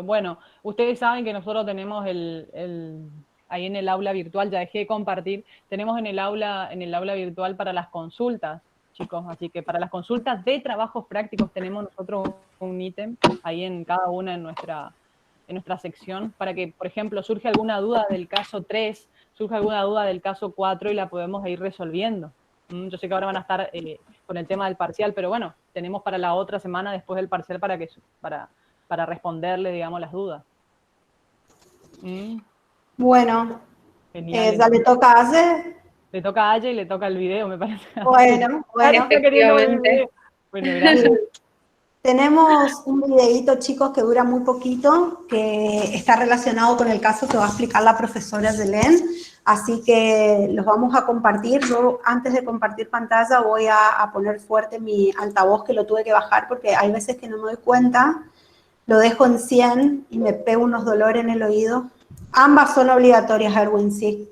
Bueno, ustedes saben que nosotros tenemos ahí en el aula virtual, ya dejé de compartir, tenemos en el aula virtual para las consultas, chicos, así que para las consultas de trabajos prácticos tenemos nosotros un ítem ahí en cada una en nuestra sección, para que, por ejemplo, surge alguna duda del caso 3, surge alguna duda del caso 4 y la podemos ir resolviendo. Yo sé que ahora van a estar con el tema del parcial, pero bueno, tenemos para la otra semana después del parcial para responderle, digamos, las dudas. Bueno, genial. Ya le toca a Aye. Le toca a Aye y le toca el video, me parece. Bueno, efectivamente. Bueno, gracias. Tenemos un videíto, chicos, que dura muy poquito, que está relacionado con el caso que va a explicar la profesora Yelén, así que los vamos a compartir. Yo, antes de compartir pantalla, voy a poner fuerte mi altavoz, que lo tuve que bajar porque hay veces que no me doy cuenta, lo dejo en 100 y me pego unos dolores en el oído. Ambas son obligatorias, Erwin, sí.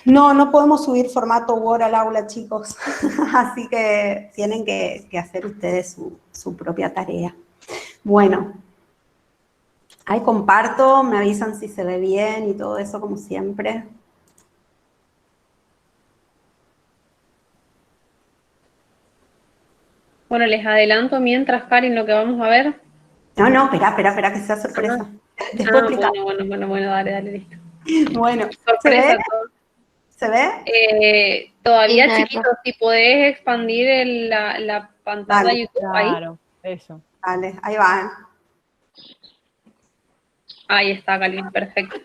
No podemos subir formato Word al aula, chicos. Así que tienen que hacer ustedes su propia tarea. Bueno, ahí comparto, me avisan si se ve bien y todo eso como siempre. Bueno, les adelanto mientras, Karin, lo que vamos a ver. No, espera, que sea sorpresa. Bueno, dale, listo. Bueno, sorpresa. ¿Se ve? Todavía sí, chiquito, si podés expandir la pantalla de YouTube ahí. Claro, eso. Vale, ahí va. Ahí está, Karin, perfecto.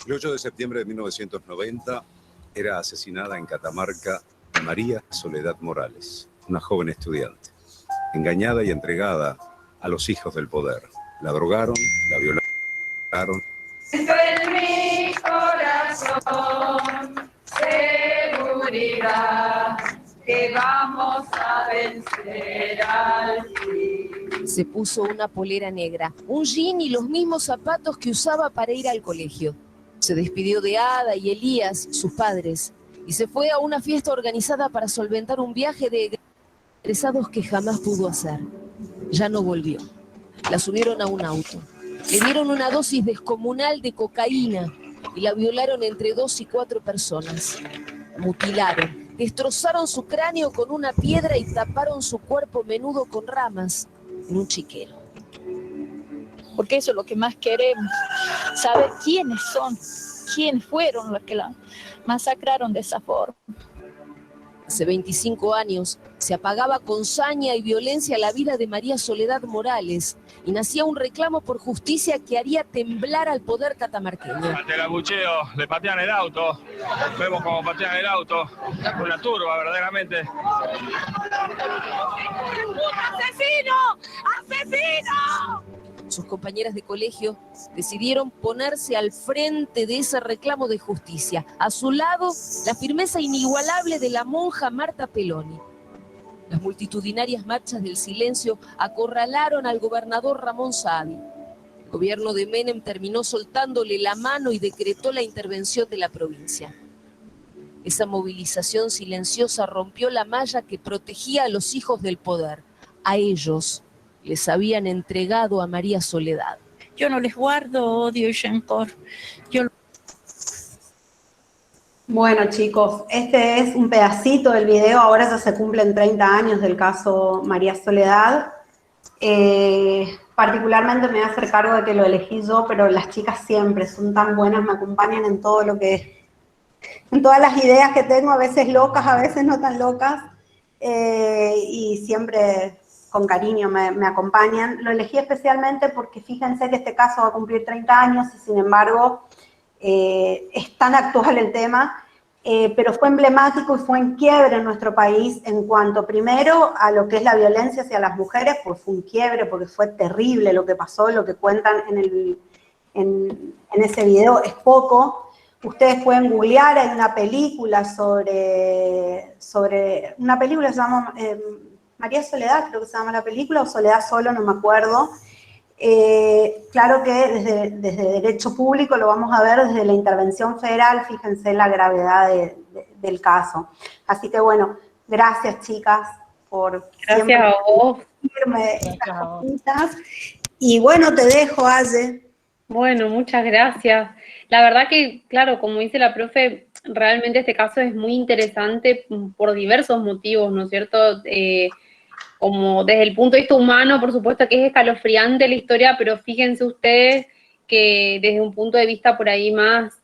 El 8 de septiembre de 1990 era asesinada en Catamarca María Soledad Morales, una joven estudiante, engañada y entregada a los hijos del poder. La drogaron, la violaron. Esto en mi corazón, seguridad, que vamos a vencer al fin. Se puso una polera negra, un jean y los mismos zapatos que usaba para ir al colegio. Se despidió de Ada y Elías, sus padres, y se fue a una fiesta organizada para solventar un viaje de egresados que jamás pudo hacer. Ya no volvió. La subieron a un auto. Le dieron una dosis descomunal de cocaína y la violaron entre 2 y 4 personas. Mutilaron, destrozaron su cráneo con una piedra y taparon su cuerpo menudo con ramas en un chiquero. Porque eso es lo que más queremos, saber quiénes son, quiénes fueron los que la masacraron de esa forma. Hace 25 años se apagaba con saña y violencia la vida de María Soledad Morales y nacía un reclamo por justicia que haría temblar al poder catamarqueño. Ante el abucheo, le patean el auto, vemos cómo patean el auto, una turba verdaderamente. ¡Asesino! ¡Asesino! Sus compañeras de colegio decidieron ponerse al frente de ese reclamo de justicia. A su lado, la firmeza inigualable de la monja Marta Peloni. Las multitudinarias marchas del silencio acorralaron al gobernador Ramón Saadi. El gobierno de Menem terminó soltándole la mano y decretó la intervención de la provincia. Esa movilización silenciosa rompió la malla que protegía a los hijos del poder, a ellos, les habían entregado a María Soledad. Yo no les guardo odio y rencor. Bueno, chicos, este es un pedacito del video. Ahora ya se cumplen 30 años del caso María Soledad. Particularmente me voy a hacer cargo de que lo elegí yo, pero las chicas siempre son tan buenas, me acompañan en todo lo que, en todas las ideas que tengo, a veces locas, a veces no tan locas, y siempre con cariño me acompañan. Lo elegí especialmente porque fíjense que este caso va a cumplir 30 años y sin embargo es tan actual el tema, pero fue emblemático y fue en quiebre en nuestro país en cuanto primero a lo que es la violencia hacia las mujeres, pues fue un quiebre porque fue terrible lo que pasó, lo que cuentan en ese video es poco. Ustedes pueden googlear, hay una película sobre una película que se llama María Soledad, creo que se llama la película, o Soledad Solo, no me acuerdo. Claro que desde Derecho Público lo vamos a ver desde la intervención federal, fíjense la gravedad del caso. Así que bueno, gracias chicas por Gracias a vos. Irme estas cositas. Y bueno, te dejo, Aye. Bueno, muchas gracias. La verdad que, claro, como dice la profe, realmente este caso es muy interesante por diversos motivos, ¿no es cierto? Como desde el punto de vista humano, por supuesto que es escalofriante la historia, pero fíjense ustedes que desde un punto de vista por ahí más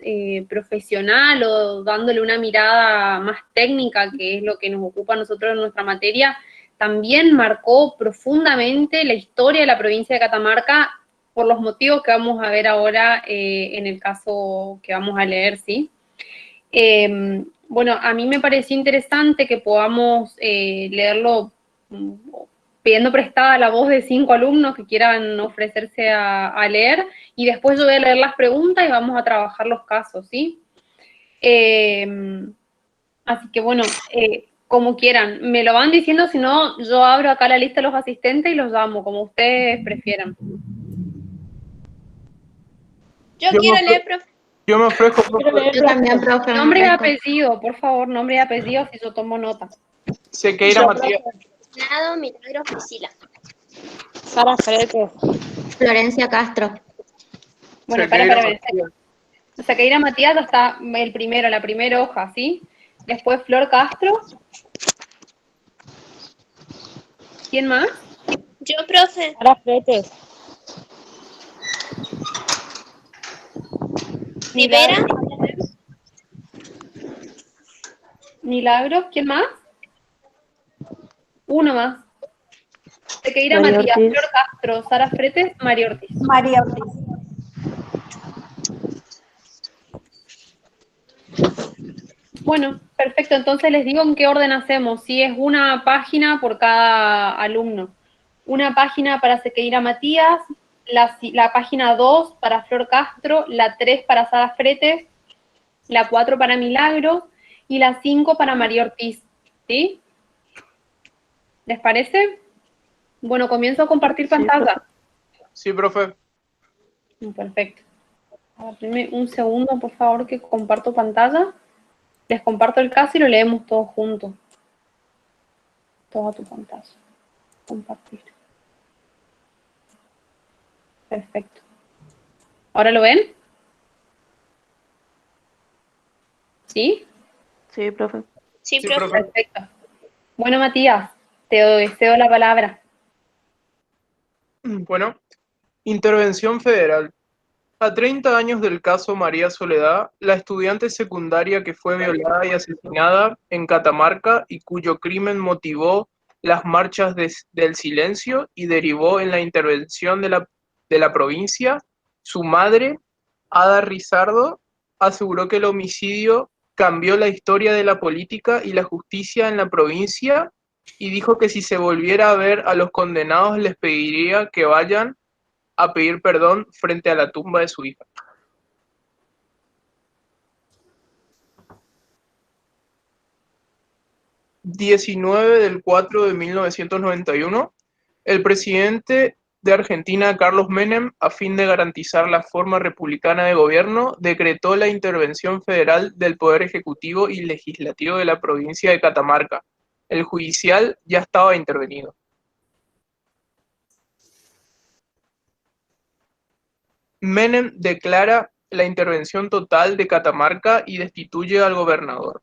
profesional o dándole una mirada más técnica, que es lo que nos ocupa a nosotros en nuestra materia, también marcó profundamente la historia de la provincia de Catamarca por los motivos que vamos a ver ahora en el caso que vamos a leer, ¿sí? Bueno, a mí me pareció interesante que podamos leerlo pidiendo prestada la voz de 5 alumnos que quieran ofrecerse a leer, y después yo voy a leer las preguntas y vamos a trabajar los casos, ¿sí? Así que bueno, como quieran, me lo van diciendo, si no, yo abro acá la lista de los asistentes y los llamo, como ustedes prefieran. Yo quiero leer, profe. Yo me ofrezco, profe. Yo también, profe. Nombre y apellido, por favor, nombre y apellido, si yo tomo nota. Sequeira Matías. Nado, Milagros, Priscila. Sara Fretes. Florencia Castro. Bueno, para. Sequeira Matías está el primero, la primera hoja, ¿sí? Después Flor Castro. ¿Quién más? Yo, profe. Sara Fretes. Rivera. Milagros, ¿quién más? Uno más. Sequeira María Matías, Ortiz. Flor Castro, Sara Fretes, María Ortiz. María Ortiz. Bueno, perfecto. Entonces les digo en qué orden hacemos. Si es una página por cada alumno. Una página para Sequeira Matías, la página 2 para Flor Castro, la 3 para Sara Fretes, la 4 para Milagros y la 5 para María Ortiz. ¿Sí? ¿Les parece? Bueno, comienzo a compartir pantalla. Sí, profe. Perfecto. Denme un segundo, por favor, que comparto pantalla. Les comparto el caso y lo leemos todos juntos. Toda tu pantalla. Compartir. Perfecto. ¿Ahora lo ven? ¿Sí? Sí, profe. Sí, profe. Perfecto. Bueno, Matías, te cedo la palabra. Bueno, intervención federal. A 30 años del caso María Soledad, la estudiante secundaria que fue violada y asesinada en Catamarca y cuyo crimen motivó las marchas del silencio y derivó en la intervención de la provincia, su madre, Ada Rizardo, aseguró que el homicidio cambió la historia de la política y la justicia en la provincia y dijo que si se volviera a ver a los condenados les pediría que vayan a pedir perdón frente a la tumba de su hija. ...19/4/1991... el presidente de Argentina, Carlos Menem, a fin de garantizar la forma republicana de gobierno, decretó la intervención federal del Poder Ejecutivo y Legislativo de la provincia de Catamarca. El judicial ya estaba intervenido. Menem declara la intervención total de Catamarca y destituye al gobernador.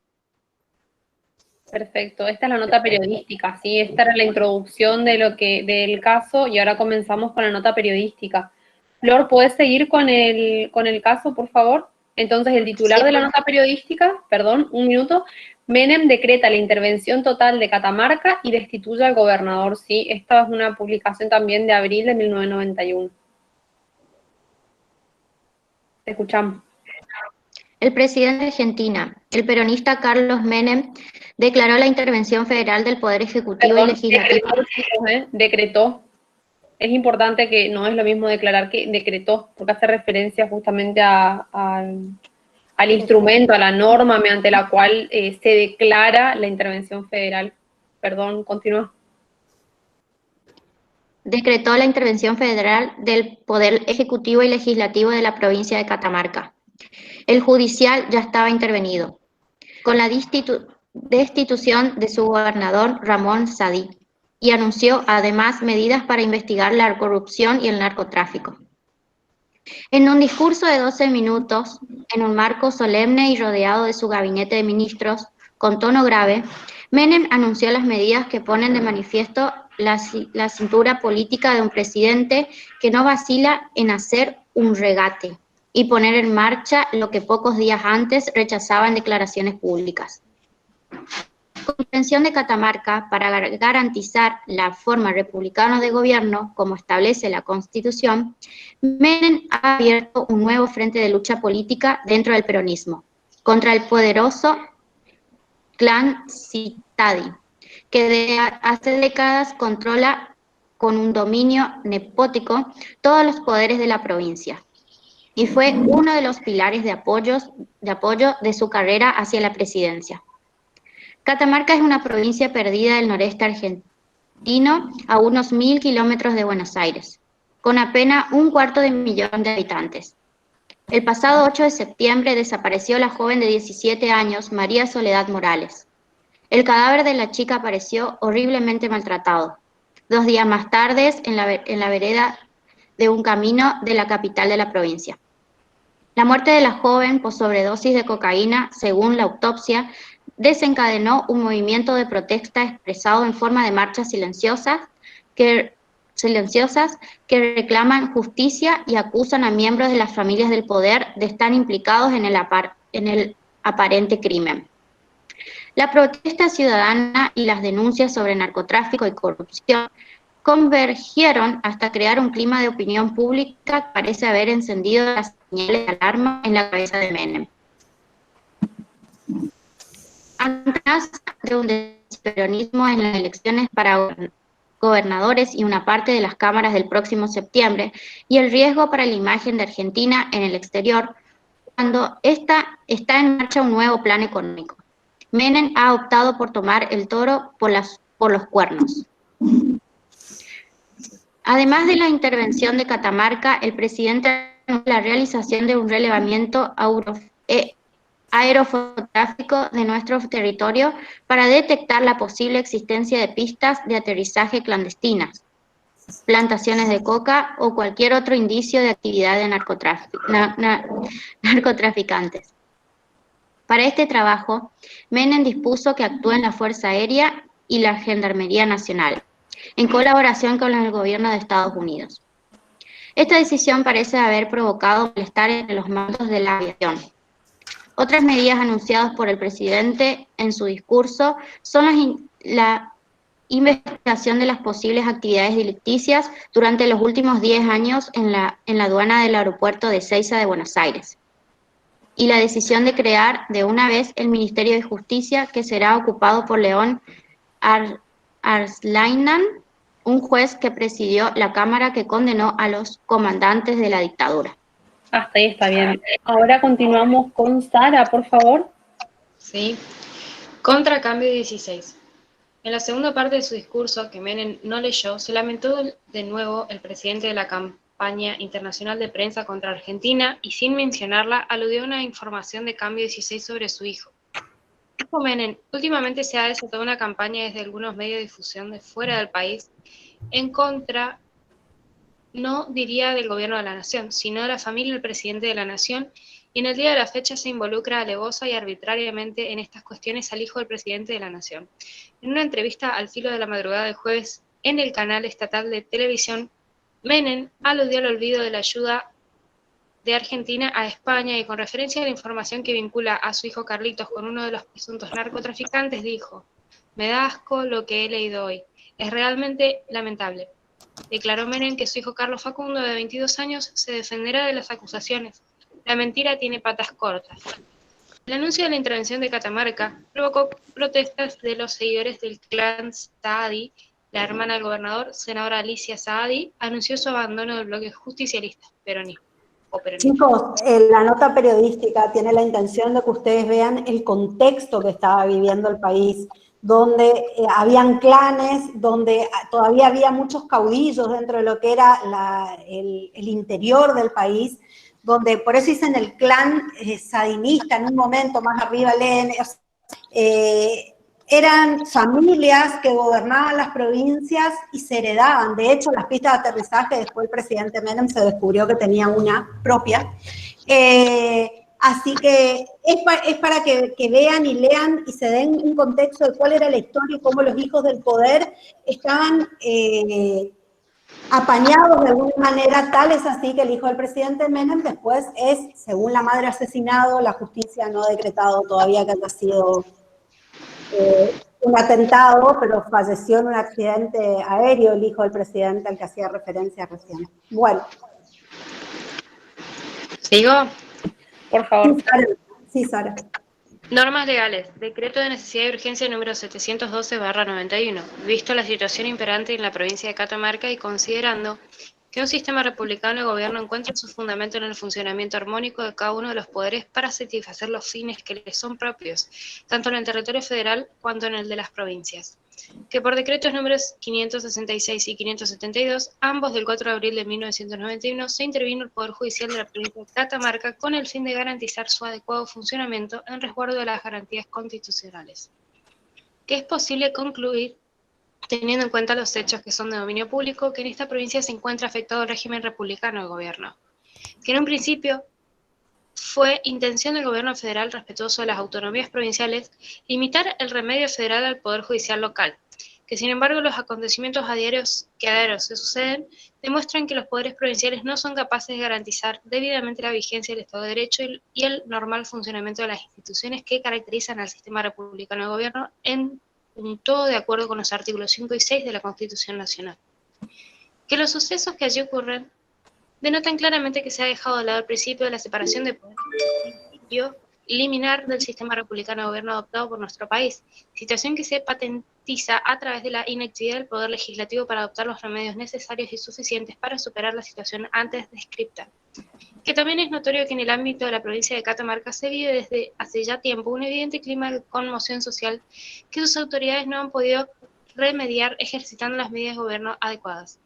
Perfecto, esta es la nota periodística, ¿sí? Esta era la introducción del caso y ahora comenzamos con la nota periodística. Flor, ¿puedes seguir con el caso, por favor? Entonces, el titular de la nota periodística, perdón, un minuto, Menem decreta la intervención total de Catamarca y destituye al gobernador, ¿sí? Esta es una publicación también de abril de 1991. Te escuchamos. El presidente de Argentina, el peronista Carlos Menem, declaró la intervención federal del Poder Ejecutivo y Legislativo. Decretó. Es importante que no es lo mismo declarar que decretó, porque hace referencia justamente al instrumento, a la norma mediante la cual se declara la intervención federal. Perdón, continúa. Decretó la intervención federal del Poder Ejecutivo y Legislativo de la provincia de Catamarca. El judicial ya estaba intervenido, con la destitución de su gobernador Ramón Saadí, y anunció además medidas para investigar la corrupción y el narcotráfico. En un discurso de 12 minutos, en un marco solemne y rodeado de su gabinete de ministros, con tono grave, Menem anunció las medidas que ponen de manifiesto la cintura política de un presidente que no vacila en hacer un regate y poner en marcha lo que pocos días antes rechazaba en declaraciones públicas. Con la intención de Catamarca, para garantizar la forma republicana de gobierno, como establece la Constitución, Menem ha abierto un nuevo frente de lucha política dentro del peronismo, contra el poderoso clan Citadi, que hace décadas controla con un dominio nepótico todos los poderes de la provincia, y fue uno de los pilares de apoyo de su carrera hacia la presidencia. Catamarca es una provincia perdida del noreste argentino, a unos 1000 kilómetros de Buenos Aires, con apenas 250.000 de habitantes. El pasado 8 de septiembre desapareció la joven de 17 años, María Soledad Morales. El cadáver de la chica apareció horriblemente maltratado, 2 días más tarde en la vereda de un camino de la capital de la provincia. La muerte de la joven por sobredosis de cocaína, según la autopsia, desencadenó un movimiento de protesta expresado en forma de marchas silenciosas que reclaman justicia y acusan a miembros de las familias del poder de estar implicados en el aparente crimen. La protesta ciudadana y las denuncias sobre narcotráfico y corrupción convergieron hasta crear un clima de opinión pública que parece haber encendido las señales de alarma en la cabeza de Menem. Antes de un desperonismo en las elecciones para gobernadores y una parte de las cámaras del próximo septiembre, y el riesgo para la imagen de Argentina en el exterior, cuando está en marcha un nuevo plan económico. Menem ha optado por tomar el toro por los cuernos. Además de la intervención de Catamarca, el presidente anunció la realización de un relevamiento aerofotográfico de nuestro territorio para detectar la posible existencia de pistas de aterrizaje clandestinas, plantaciones de coca o cualquier otro indicio de actividad de narcotraficantes. Para este trabajo, Menem dispuso que actúen la Fuerza Aérea y la Gendarmería Nacional, en colaboración con el gobierno de Estados Unidos. Esta decisión parece haber provocado malestar entre los mandos de la aviación. Otras medidas anunciadas por el presidente en su discurso son la investigación de las posibles actividades delicticias durante los últimos 10 años en la aduana del aeropuerto de Ezeiza de Buenos Aires, y la decisión de crear de una vez el Ministerio de Justicia, que será ocupado por León Arslainen, un juez que presidió la Cámara que condenó a los comandantes de la dictadura. Hasta ahí está bien. Ahora continuamos con Sara, por favor. Sí. Contra Cambio 16. En la segunda parte de su discurso, que Menem no leyó, se lamentó de nuevo el presidente de la campaña internacional de prensa contra Argentina y, sin mencionarla, aludió a una información de Cambio 16 sobre su hijo. Dijo Menem: últimamente se ha desatado una campaña desde algunos medios de difusión de fuera del país en contra no diría del gobierno de la nación, sino de la familia del presidente de la nación, y en el día de la fecha se involucra alevosa y arbitrariamente en estas cuestiones al hijo del presidente de la nación. En una entrevista al filo de la madrugada del jueves en el canal estatal de televisión, Menem aludió al olvido de la ayuda de Argentina a España y con referencia a la información que vincula a su hijo Carlitos con uno de los presuntos narcotraficantes, dijo: "Me da asco lo que he leído hoy. Es realmente lamentable". Declaró Menem que su hijo Carlos Facundo, de 22 años, se defenderá de las acusaciones. La mentira tiene patas cortas. El anuncio de la intervención de Catamarca provocó protestas de los seguidores del clan Saadi. La hermana del gobernador, senadora Alicia Saadi, anunció su abandono del bloque justicialista peronismo. Chicos, la nota periodística tiene la intención de que ustedes vean el contexto que estaba viviendo el país, donde habían clanes, donde todavía había muchos caudillos dentro de lo que era el interior del país, donde por eso dicen el clan sadinista, en un momento más arriba leen, eran familias que gobernaban las provincias y se heredaban. De hecho, las pistas de aterrizaje, después el presidente Menem se descubrió que tenía una propia. Así que es para que vean y lean y se den un contexto de cuál era la historia y cómo los hijos del poder estaban apañados de alguna manera. Tal es así que el hijo del presidente Menem después es, según la madre, asesinado. La justicia no ha decretado todavía que haya sido un atentado, pero falleció en un accidente aéreo el hijo del presidente al que hacía referencia recién. Bueno. ¿Sigo? Por favor. Sí, Sara. Normas legales. Decreto de necesidad y urgencia número 712/91. Visto la situación imperante en la provincia de Catamarca y considerando que un sistema republicano de gobierno encuentra su fundamento en el funcionamiento armónico de cada uno de los poderes para satisfacer los fines que les son propios, tanto en el territorio federal cuanto en el de las provincias. Que por decretos números 566 y 572, ambos del 4 de abril de 1991, se intervino el Poder Judicial de la provincia de Catamarca con el fin de garantizar su adecuado funcionamiento en resguardo de las garantías constitucionales. Que es posible concluir, teniendo en cuenta los hechos que son de dominio público, que en esta provincia se encuentra afectado el régimen republicano de gobierno, que en un principio fue intención del gobierno federal, respetuoso de las autonomías provinciales, limitar el remedio federal al Poder Judicial local, que sin embargo los acontecimientos a diario se suceden demuestran que los poderes provinciales no son capaces de garantizar debidamente la vigencia del Estado de Derecho y el normal funcionamiento de las instituciones que caracterizan al sistema republicano de gobierno en todo de acuerdo con los artículos 5 y 6 de la Constitución Nacional. Que los sucesos que allí ocurren denotan claramente que se ha dejado de lado el principio de la separación de poderes, principio liminar del sistema republicano de gobierno adoptado por nuestro país, situación que se patentiza a través de la inactividad del Poder Legislativo para adoptar los remedios necesarios y suficientes para superar la situación antes descripta. Que también es notorio que en el ámbito de la provincia de Catamarca se vive desde hace ya tiempo un evidente clima de conmoción social que sus autoridades no han podido remediar ejercitando las medidas de gobierno adecuadas.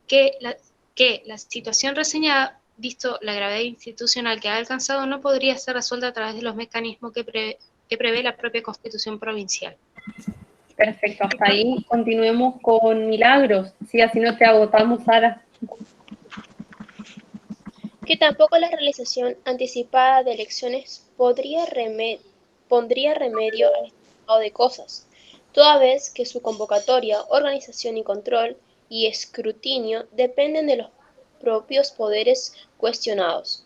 Que la situación reseñada, visto la gravedad institucional que ha alcanzado, no podría ser resuelta a través de los mecanismos que prevé la propia Constitución provincial. Perfecto, hasta ahí continuemos con Milagros. Sí, así no te agotamos, Sara. Que tampoco la realización anticipada de elecciones pondría remedio al estado de cosas, toda vez que su convocatoria, organización y control y escrutinio dependen de los propios poderes cuestionados,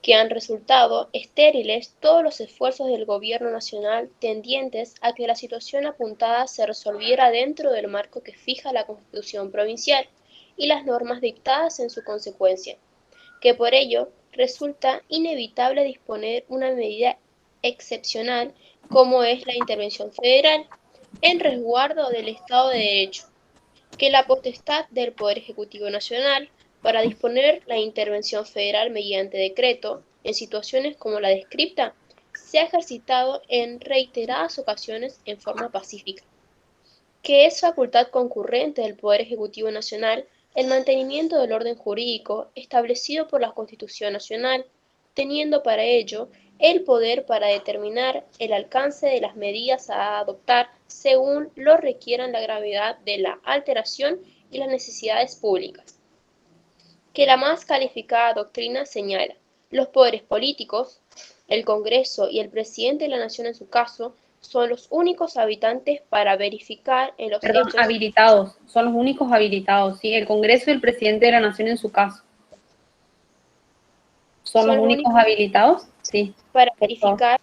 que han resultado estériles todos los esfuerzos del gobierno nacional tendientes a que la situación apuntada se resolviera dentro del marco que fija la Constitución provincial y las normas dictadas en su consecuencia, que por ello resulta inevitable disponer una medida excepcional como es la intervención federal en resguardo del Estado de Derecho, que la potestad del Poder Ejecutivo Nacional para disponer la intervención federal mediante decreto en situaciones como la descripta se ha ejercitado en reiteradas ocasiones en forma pacífica, que es facultad concurrente del Poder Ejecutivo Nacional el mantenimiento del orden jurídico establecido por la Constitución Nacional, teniendo para ello el poder para determinar el alcance de las medidas a adoptar según lo requieran la gravedad de la alteración y las necesidades públicas. que la más calificada doctrina señala: los poderes políticos, el Congreso y el presidente de la Nación en su caso, son los únicos habitantes para verificar en los Perdón, hechos. habilitados, son los únicos habilitados, ¿sí? El Congreso y el presidente de la Nación en su caso. ¿Son los únicos habilitados? Sí. Para verificar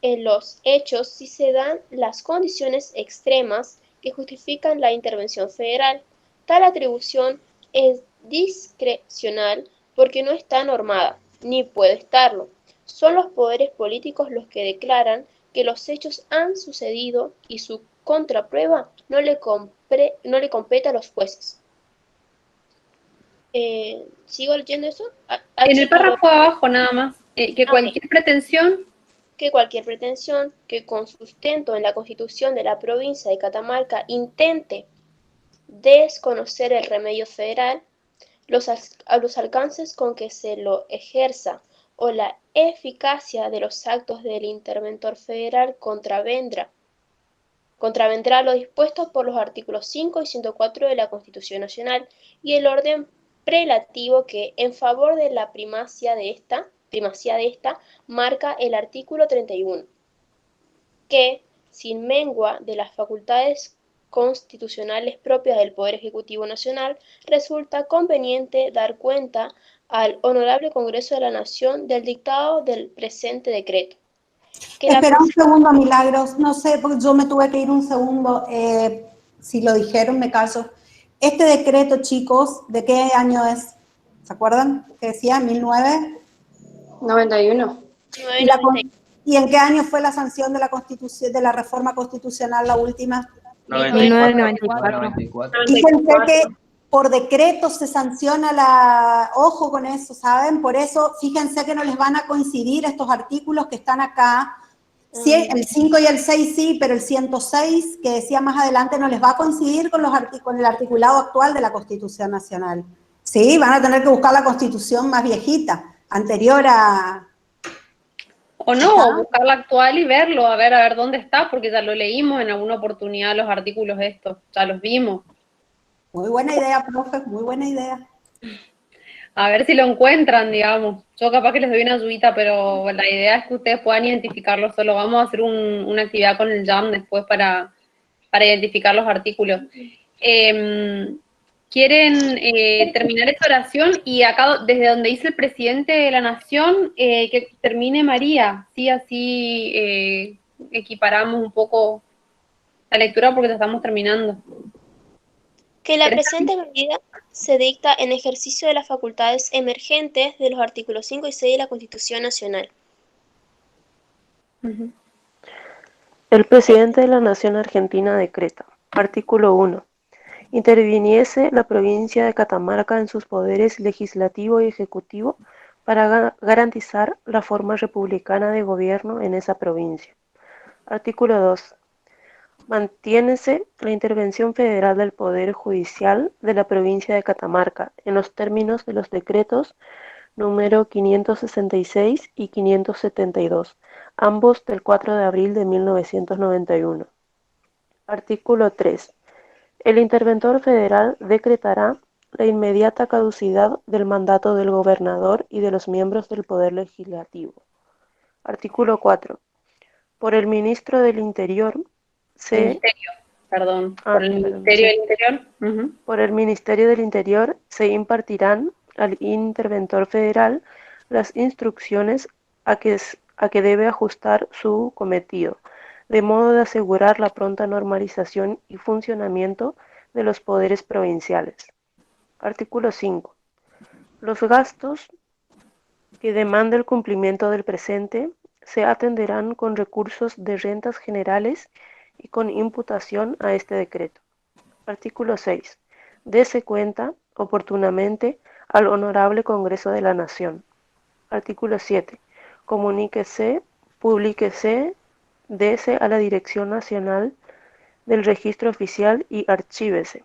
en los hechos si se dan las condiciones extremas que justifican la intervención federal. Tal atribución es discrecional porque no está normada, ni puede estarlo. Son los poderes políticos los que declaran que los hechos han sucedido y su contraprueba no le compete a los jueces. ¿Sigo leyendo eso? En el párrafo abajo nada más, que cualquier pretensión que con sustento en la Constitución de la provincia de Catamarca intente desconocer el remedio federal, a los alcances con que se lo ejerza o la eficacia de los actos del interventor federal contravendrá lo dispuesto por los artículos 5 y 104 de la Constitución Nacional y el orden prelativo que, en favor de la primacía de esta, marca el artículo 31, que, sin mengua de las facultades constitucionales propias del Poder Ejecutivo Nacional, resulta conveniente dar cuenta al Honorable Congreso de la Nación del dictado del presente decreto. Espera un segundo, Milagros, no sé, porque yo me tuve que ir un segundo, si lo dijeron me callo. Este decreto, chicos, ¿de qué año es? ¿Se acuerdan? ¿Qué decía? ¿91? ¿Y en qué año fue la sanción de la Constitución, de la reforma constitucional, la última? 1994. Fíjense que por decreto se sanciona ojo con eso, ¿saben? Por eso, fíjense que no les van a coincidir estos artículos que están acá. Sí, el 5 y el 6 sí, pero el 106, que decía más adelante, no les va a coincidir con el articulado actual de la Constitución Nacional. Sí, van a tener que buscar la Constitución más viejita, anterior a... O no, buscar la actual y verlo, a ver dónde está, porque ya lo leímos en alguna oportunidad los artículos estos, ya los vimos. Muy buena idea, profe, muy buena idea. A ver si lo encuentran, digamos. Yo capaz que les doy una ayudita, pero la idea es que ustedes puedan identificarlo solo. Vamos a hacer una actividad con el JAM después para identificar los artículos. ¿Quieren terminar esta oración? Y acá, desde donde dice el presidente de la Nación, que termine María. Sí, así equiparamos un poco la lectura porque ya estamos terminando. Que la presente medida se dicta en ejercicio de las facultades emergentes de los artículos 5 y 6 de la Constitución Nacional. El presidente de la Nación Argentina decreta, artículo 1, interviniese la provincia de Catamarca en sus poderes legislativo y ejecutivo para garantizar la forma republicana de gobierno en esa provincia. Artículo 2. Mantiénese la intervención federal del Poder Judicial de la provincia de Catamarca en los términos de los decretos número 566 y 572, ambos del 4 de abril de 1991. Artículo 3. El interventor federal decretará la inmediata caducidad del mandato del gobernador y de los miembros del Poder Legislativo. Artículo 4. Por el ministro del Interior Por el Ministerio del Interior se impartirán al interventor federal las instrucciones a que debe ajustar su cometido, de modo de asegurar la pronta normalización y funcionamiento de los poderes provinciales. Artículo 5. Los gastos que demanda el cumplimiento del presente se atenderán con recursos de rentas generales y con imputación a este decreto. Artículo 6. Dese cuenta oportunamente al Honorable Congreso de la Nación. Artículo 7. Comuníquese, publíquese, dese a la Dirección Nacional del Registro Oficial y archívese.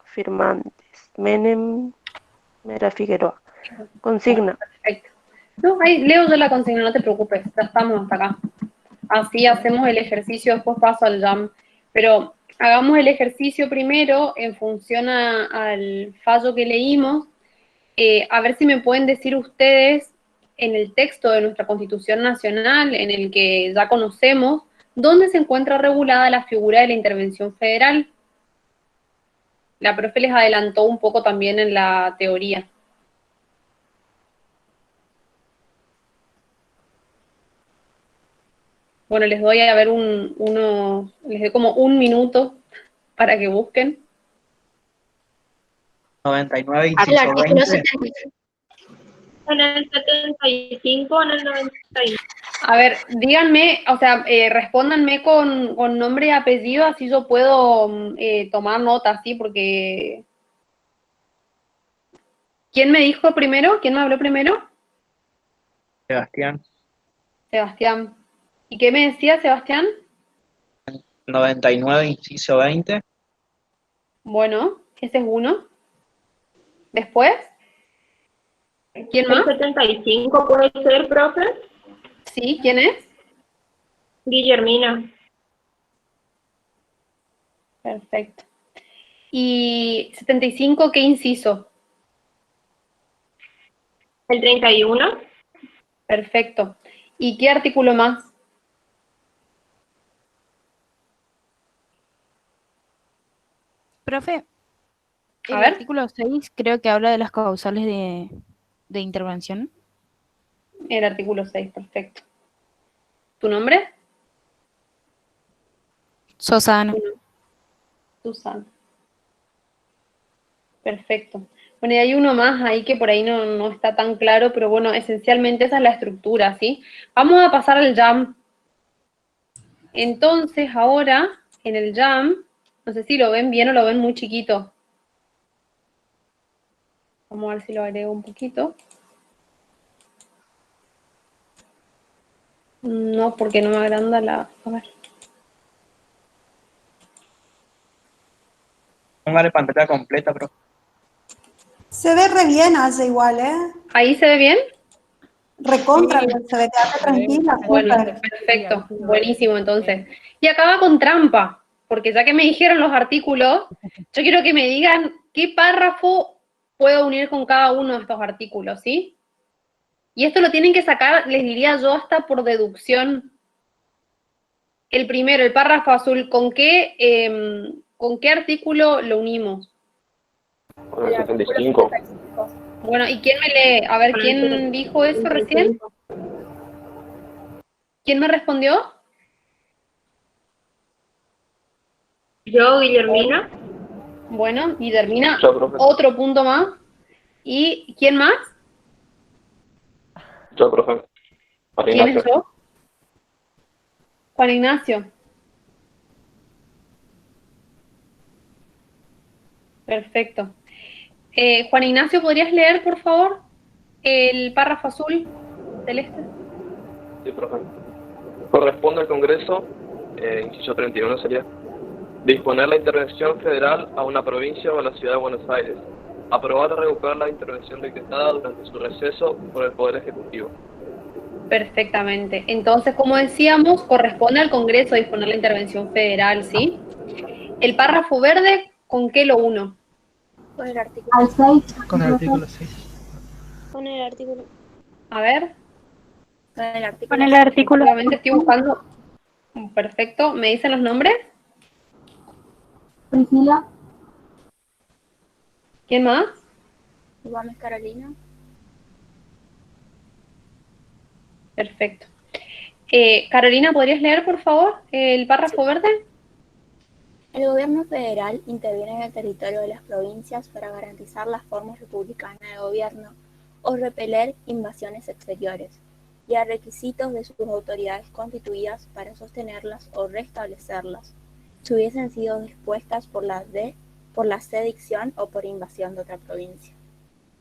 Firmantes. Menem Mera Figueroa. Consigna. Perfecto. No, ahí leo yo la consigna, no te preocupes, ya estamos hasta acá. Así hacemos el ejercicio, después paso al JAM. Pero hagamos el ejercicio primero en función al fallo que leímos a ver si me pueden decir ustedes, en el texto de nuestra Constitución Nacional, en el que ya conocemos, ¿dónde se encuentra regulada la figura de la intervención federal? La profe les adelantó un poco también en la teoría. Bueno, les doy a ver les doy como un minuto para que busquen. 99, El inciso artículo 20. 75. En el 75, en el 91. A ver, díganme, o sea, respóndanme con nombre y apellido, así yo puedo tomar nota, ¿sí? Porque... ¿Quién me dijo primero? ¿Quién me habló primero? Sebastián. Sebastián. ¿Y qué me decía Sebastián? 99, inciso 20. Bueno, ese es uno. Después, ¿quién más? El 75 puede ser, profe. Sí, ¿quién es? Guillermina. Perfecto. ¿Y 75 qué inciso? El 31. Perfecto. ¿Y qué artículo más? Profe, el A ver. artículo 6 creo que habla de las causales de intervención. El artículo 6, perfecto. ¿Tu nombre? Susana. Susana. Perfecto. Bueno, y hay uno más ahí que por ahí no está tan claro, pero bueno, esencialmente esa es la estructura, ¿sí? Vamos a pasar al JAM. Entonces, ahora, en el JAM, no sé si lo ven bien o lo ven muy chiquito. Vamos a ver si lo agrego un poquito. No, porque no me agranda la... A ver. Póngale pantalla completa, bro. Se ve re bien, hace igual, ¿eh? ¿Ahí se ve bien? Recontra bien, se ve, quédate tranquila. Bueno, súper. perfecto, buenísimo entonces. Y acaba con trampa, porque ya que me dijeron los artículos, yo quiero que me digan qué párrafo puedo unir con cada uno de estos artículos, ¿sí? Y esto lo tienen que sacar, les diría yo, hasta por deducción. El primero, el párrafo azul, ¿con qué artículo lo unimos? Con el 75. Bueno, ¿y quién me lee? A ver, ¿quién dijo eso recién? ¿Quién me respondió? Yo, Guillermina. Bueno, Guillermina, Yo, profe. otro punto más. ¿Y quién más? Yo, profe. Juan ¿Quién es Ignacio. yo? Juan Ignacio. Perfecto. Juan Ignacio, ¿podrías leer, por favor, el párrafo azul celeste? Sí, profe. Corresponde al Congreso, inciso 31 sería, disponer la intervención federal a una provincia o a la ciudad de Buenos Aires. Aprobar o revocar la intervención decretada durante su receso por el Poder Ejecutivo. Perfectamente. Entonces, como decíamos, corresponde al Congreso disponer la intervención federal, ¿sí? El párrafo verde, ¿con qué lo uno? Con el artículo. Al 6. Con el artículo 6. Con el artículo. A ver. Con el artículo. Con el artículo. Efectivamente, estoy buscando. Perfecto. ¿Me dicen los nombres? Priscila. ¿Quién más? Gómez Carolina. Perfecto. Carolina, ¿podrías leer, por favor, el párrafo verde? El gobierno federal interviene en el territorio de las provincias para garantizar las formas republicanas de gobierno o repeler invasiones exteriores, y a requisitos de sus autoridades constituidas para sostenerlas o restablecerlas, si hubiesen sido dispuestas por la sedición o por invasión de otra provincia.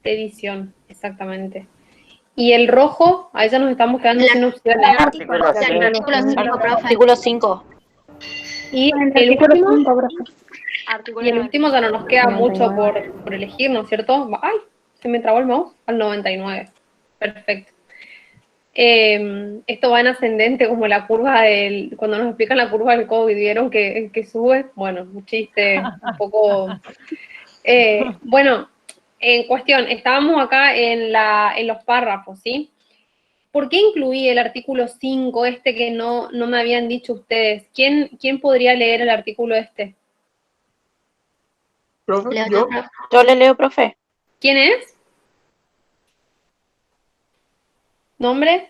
Sedición, exactamente. Y el rojo, ahí ya nos estamos quedando sin opciones. Artículo 5. Y el último ya no nos queda mucho por elegir, ¿no es cierto? ¡Ay! Se me trabó el mouse. Al 99. Perfecto. Esto va en ascendente como la curva del... Cuando nos explican la curva del COVID, ¿vieron que sube? Bueno, un chiste un poco... bueno, en cuestión, estábamos acá en los párrafos, ¿sí? ¿Por qué incluí el artículo 5, que no me habían dicho ustedes? ¿Quién podría leer el artículo este? ¿Profe? Yo le leo, profe. ¿Quién es? ¿Nombre?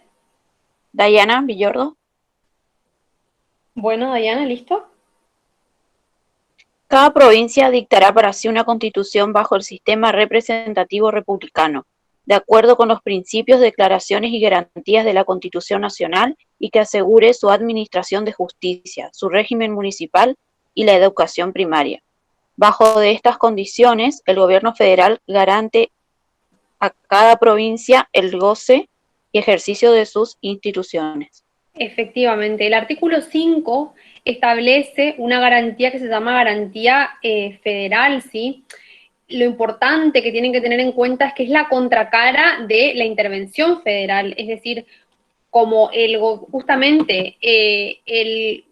Dayana Villordo. Bueno, Dayana, ¿listo? Cada provincia dictará para sí una constitución bajo el sistema representativo republicano, de acuerdo con los principios, declaraciones y garantías de la Constitución Nacional y que asegure su administración de justicia, su régimen municipal y la educación primaria. Bajo de estas condiciones, el gobierno federal garante a cada provincia el goce y ejercicio de sus instituciones. Efectivamente, el artículo 5 establece una garantía que se llama garantía federal, ¿sí? Lo importante que tienen que tener en cuenta es que es la contracara de la intervención federal, es decir, como justamente el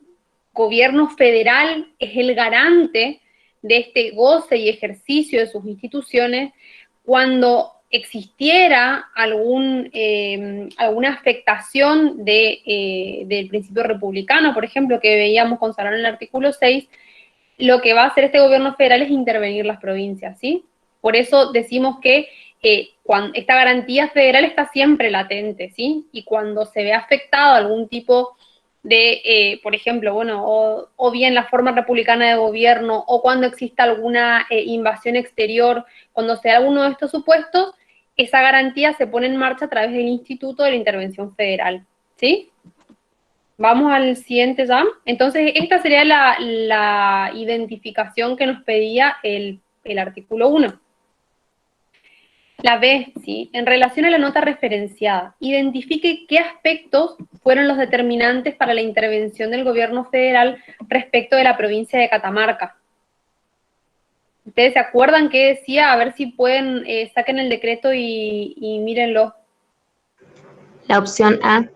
gobierno federal es el garante de este goce y ejercicio de sus instituciones, cuando existiera alguna afectación del principio republicano, por ejemplo, que veíamos consagrado en el artículo 6, lo que va a hacer este gobierno federal es intervenir las provincias, ¿sí? Por eso decimos que esta garantía federal está siempre latente, ¿sí? Y cuando se ve afectado algún tipo de, por ejemplo, bueno, o bien la forma republicana de gobierno, o cuando exista alguna invasión exterior, cuando se da alguno de estos supuestos, esa garantía se pone en marcha a través del Instituto de la Intervención Federal, ¿sí? Vamos al siguiente ya. Entonces, esta sería la identificación que nos pedía el artículo 1. La B, ¿sí? En relación a la nota referenciada, identifique qué aspectos fueron los determinantes para la intervención del gobierno federal respecto de la provincia de Catamarca. ¿Ustedes se acuerdan qué decía? A ver si pueden, saquen el decreto y mírenlo. La opción A.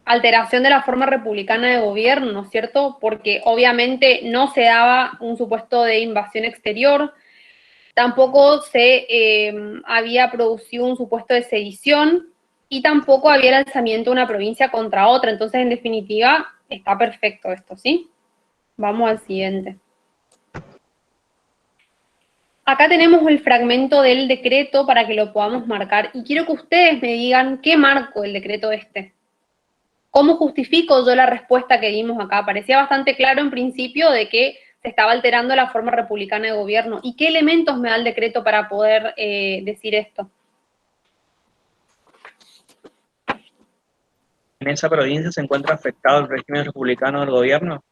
Alteración de la forma republicana de gobierno, ¿no es cierto? Porque obviamente no se daba un supuesto de invasión exterior, tampoco se había producido un supuesto de sedición y tampoco había el alzamiento de una provincia contra otra. Entonces, en definitiva, está perfecto esto, ¿sí? Vamos al siguiente. Acá tenemos el fragmento del decreto para que lo podamos marcar y quiero que ustedes me digan qué marco el decreto este. ¿Cómo justifico yo la respuesta que dimos acá? Parecía bastante claro en principio de que se estaba alterando la forma republicana de gobierno. ¿Y qué elementos me da el decreto para poder decir esto? ¿En esa provincia se encuentra afectado el régimen republicano del gobierno?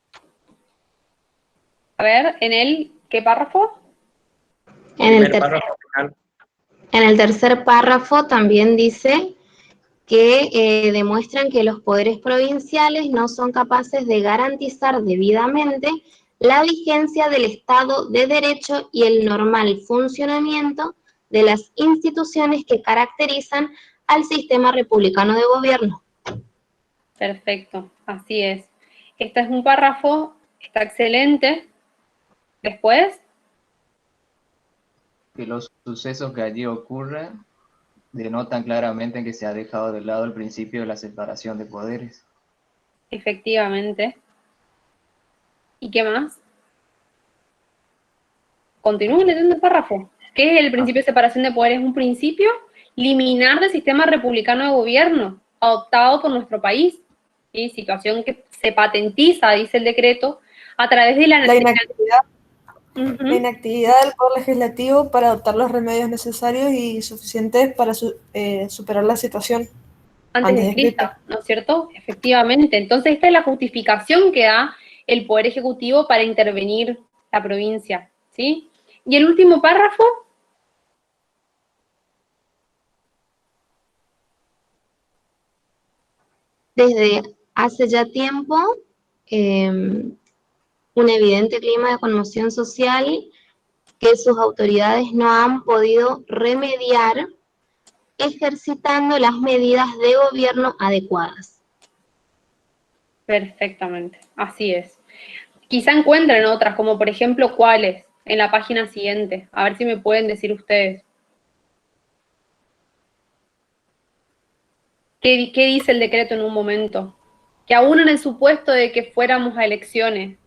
A ver, ¿en qué párrafo? En el tercer párrafo también dice que demuestran que los poderes provinciales no son capaces de garantizar debidamente la vigencia del Estado de Derecho y el normal funcionamiento de las instituciones que caracterizan al sistema republicano de gobierno. Perfecto, así es. Este es un párrafo, está excelente. Después. Que los sucesos que allí ocurren denotan claramente que se ha dejado de lado el principio de la separación de poderes. Efectivamente. ¿Y qué más? Continúen leyendo el párrafo. ¿Qué es el principio de separación de poderes? Es un principio liminar del sistema republicano de gobierno adoptado por nuestro país. ¿Sí? Situación que se patentiza, dice el decreto, a través de la inactividad. La inactividad del Poder Legislativo para adoptar los remedios necesarios y suficientes para superar la situación antes descrita, ¿no es cierto? Efectivamente. Entonces, esta es la justificación que da el Poder Ejecutivo para intervenir la provincia, ¿sí? Y el último párrafo. Desde hace ya tiempo, un evidente clima de conmoción social que sus autoridades no han podido remediar ejercitando las medidas de gobierno adecuadas. Perfectamente, así es. Quizá encuentren otras, como por ejemplo, ¿cuáles? en la página siguiente. A ver si me pueden decir ustedes. ¿Qué dice el decreto en un momento? Que aún en el supuesto de que fuéramos a elecciones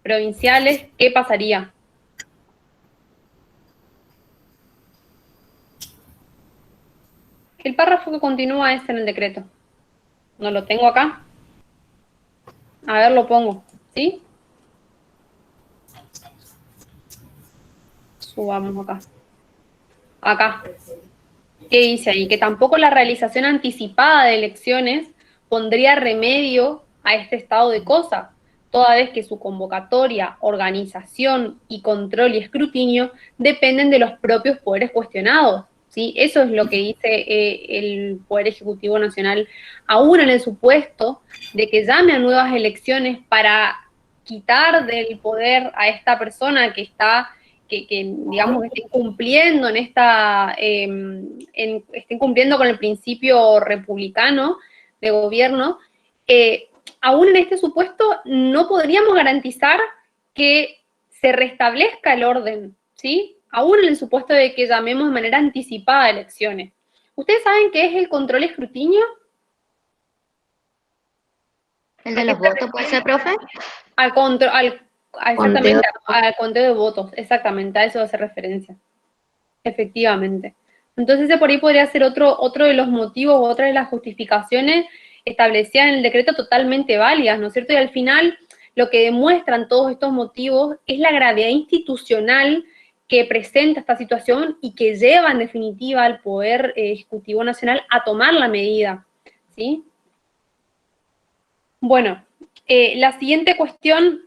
provinciales, ¿qué pasaría? El párrafo que continúa es en el decreto. No lo tengo acá. A ver, lo pongo, ¿sí? Subamos acá. Acá. ¿Qué dice ahí? Que tampoco la realización anticipada de elecciones pondría remedio a este estado de cosas, toda vez que su convocatoria, organización y control y escrutinio dependen de los propios poderes cuestionados, ¿sí? Eso es lo que dice el Poder Ejecutivo Nacional, aún en el supuesto de que llame a nuevas elecciones para quitar del poder a esta persona que está... Que digamos, estén cumpliendo en esta, estén cumpliendo con el principio republicano de gobierno, aún en este supuesto no podríamos garantizar que se restablezca el orden, ¿sí? Aún en el supuesto de que llamemos de manera anticipada a elecciones. ¿Ustedes saben qué es el control escrutinio? ¿El de los votos puede ser, profe? Exactamente, al conteo de votos, exactamente, a eso hace referencia. Efectivamente. Entonces ese por ahí podría ser otro de los motivos o otra de las justificaciones establecidas en el decreto totalmente válidas, ¿no es cierto? Y al final lo que demuestran todos estos motivos es la gravedad institucional que presenta esta situación y que lleva en definitiva al Poder Ejecutivo Nacional a tomar la medida, ¿sí? Bueno, la siguiente cuestión,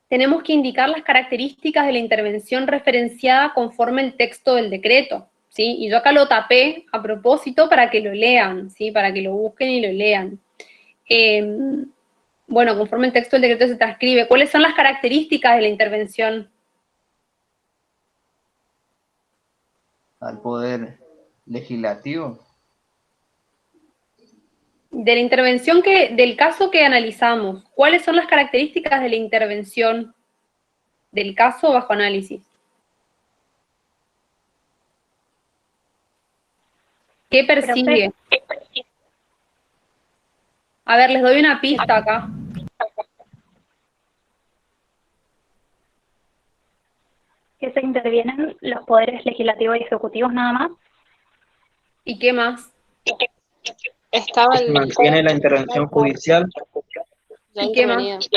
tenemos que indicar las características de la intervención referenciada conforme el texto del decreto, ¿sí? Y yo acá lo tapé a propósito para que lo lean, ¿sí? Para que lo busquen y lo lean. Bueno, conforme el texto del decreto se transcribe, ¿cuáles son las características de la intervención? Al poder legislativo. De la intervención del caso que analizamos, ¿cuáles son las características de la intervención del caso bajo análisis? ¿Qué persigue? A ver, les doy una pista acá. Que se intervienen los poderes legislativos y ejecutivos nada más. ¿Y qué más? Mantiene la intervención judicial. ¿Y qué más?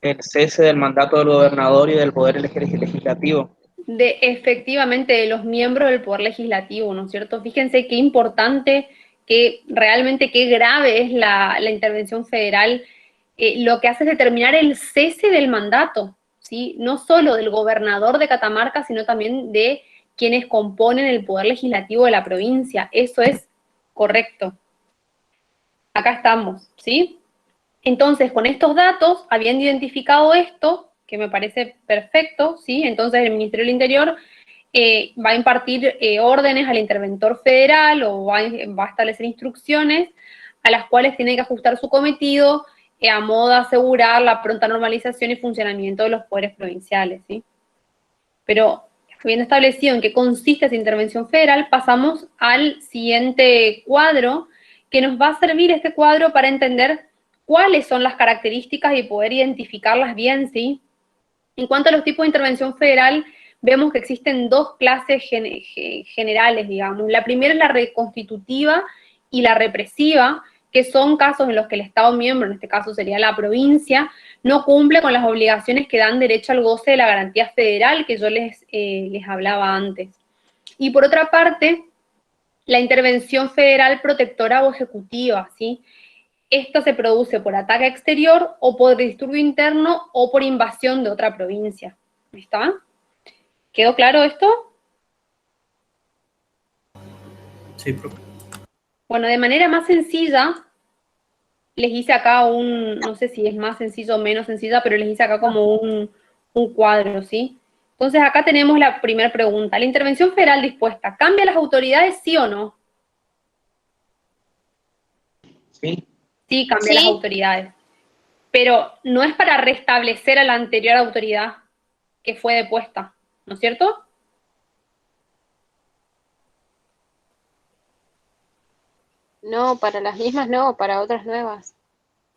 El cese del mandato del gobernador y del poder legislativo. Efectivamente, de los miembros del Poder Legislativo, ¿no es cierto? Fíjense qué importante, realmente qué grave es la intervención federal. Lo que hace es determinar el cese del mandato, ¿sí? No solo del gobernador de Catamarca, sino también de quienes componen el Poder Legislativo de la provincia. Eso es correcto. Acá estamos, ¿sí? Entonces, con estos datos, habiendo identificado esto, que me parece perfecto, ¿sí? Entonces el Ministerio del Interior va a impartir órdenes al interventor federal o va a establecer instrucciones a las cuales tiene que ajustar su cometido a modo de asegurar la pronta normalización y funcionamiento de los poderes provinciales, ¿sí? Pero, habiendo establecido en qué consiste esa intervención federal, pasamos al siguiente cuadro, que nos va a servir este cuadro para entender cuáles son las características y poder identificarlas bien, ¿sí? En cuanto a los tipos de intervención federal, vemos que existen dos clases generales, digamos. La primera es la reconstitutiva y la represiva, que son casos en los que el Estado miembro, en este caso sería la provincia, no cumple con las obligaciones que dan derecho al goce de la garantía federal que yo les hablaba antes. Y por otra parte, la intervención federal protectora o ejecutiva, ¿sí? Esto se produce por ataque exterior o por disturbio interno o por invasión de otra provincia. ¿Está? ¿Quedó claro esto? Sí, profe. Bueno, de manera más sencilla, les hice acá no sé si es más sencillo o menos sencilla, pero les hice acá como un cuadro, ¿sí? Entonces acá tenemos la primera pregunta. ¿La intervención federal dispuesta cambia las autoridades, sí o no? Sí. Sí, cambia las autoridades. pero no es para restablecer a la anterior autoridad que fue depuesta, ¿no es cierto? No, para las mismas no, para otras nuevas.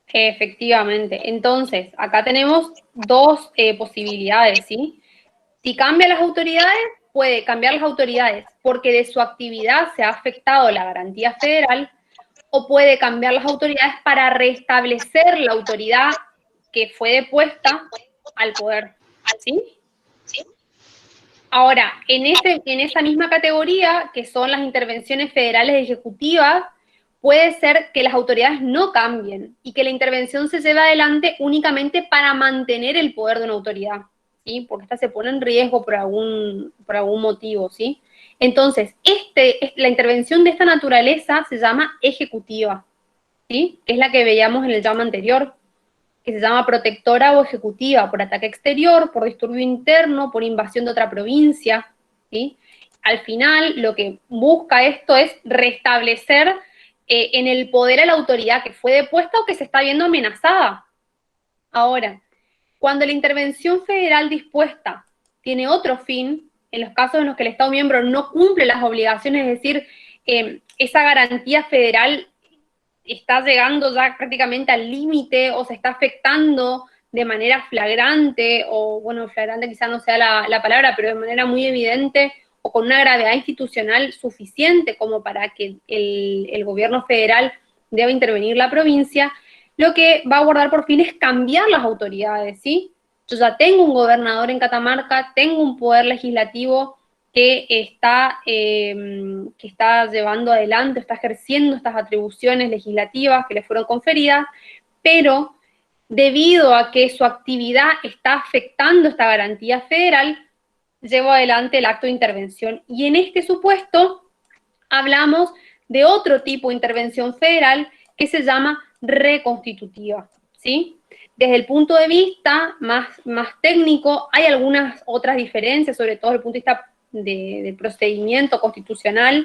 Efectivamente. Entonces, acá tenemos dos posibilidades, ¿sí? Si cambia las autoridades, puede cambiar las autoridades porque de su actividad se ha afectado la garantía federal, o puede cambiar las autoridades para restablecer la autoridad que fue depuesta al poder, ¿sí? Ahora, en esa misma categoría, que son las intervenciones federales ejecutivas, puede ser que las autoridades no cambien y que la intervención se lleve adelante únicamente para mantener el poder de una autoridad, ¿sí? Porque esta se pone en riesgo por algún motivo, ¿sí? Entonces, la intervención de esta naturaleza se llama ejecutiva, ¿sí? Que es la que veíamos en el llama anterior, que se llama protectora o ejecutiva, por ataque exterior, por disturbio interno, por invasión de otra provincia, ¿sí? Al final, lo que busca esto es restablecer en el poder a la autoridad que fue depuesta o que se está viendo amenazada. Ahora, cuando la intervención federal dispuesta tiene otro fin, en los casos en los que el Estado miembro no cumple las obligaciones, es decir, esa garantía federal está llegando ya prácticamente al límite o se está afectando de manera flagrante, o bueno, flagrante quizá no sea la palabra, pero de manera muy evidente o con una gravedad institucional suficiente como para que el gobierno federal deba intervenir la provincia, lo que va a guardar por fin es cambiar las autoridades, ¿sí? Yo ya tengo un gobernador en Catamarca, tengo un poder legislativo que está llevando adelante, está ejerciendo estas atribuciones legislativas que le fueron conferidas, pero debido a que su actividad está afectando esta garantía federal, llevo adelante el acto de intervención. Y en este supuesto hablamos de otro tipo de intervención federal que se llama reconstitutiva, ¿sí? Desde el punto de vista más técnico, hay algunas otras diferencias, sobre todo desde el punto de vista de procedimiento constitucional.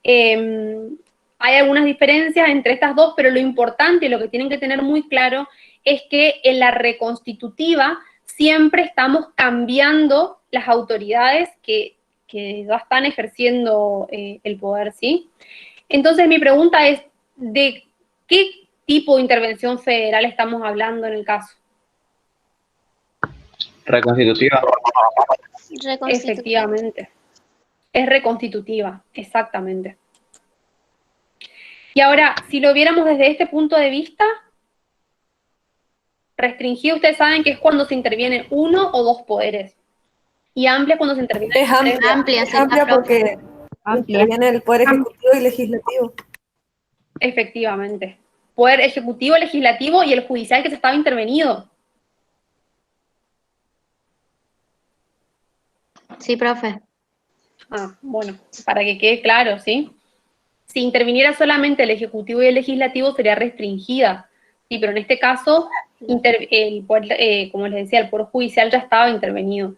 Hay algunas diferencias entre estas dos, pero lo importante y lo que tienen que tener muy claro es que en la reconstitutiva siempre estamos cambiando las autoridades que ya están ejerciendo el poder, ¿sí? Entonces mi pregunta es, ¿de qué tipo de intervención federal estamos hablando en el caso? Reconstitutiva. Efectivamente. Es reconstitutiva, exactamente. Y ahora, si lo viéramos desde este punto de vista, restringido, ustedes saben que es cuando se interviene uno o dos poderes. Y amplia cuando se interviene. Es amplia, es amplia porque interviene el poder ejecutivo y legislativo. Efectivamente. Poder ejecutivo, legislativo y el judicial que se estaba intervenido. Sí, profe. Ah, bueno, para que quede claro, ¿sí? Si interviniera solamente el ejecutivo y el legislativo sería restringida, sí, pero en este caso, el poder, como les decía, el poder judicial ya estaba intervenido.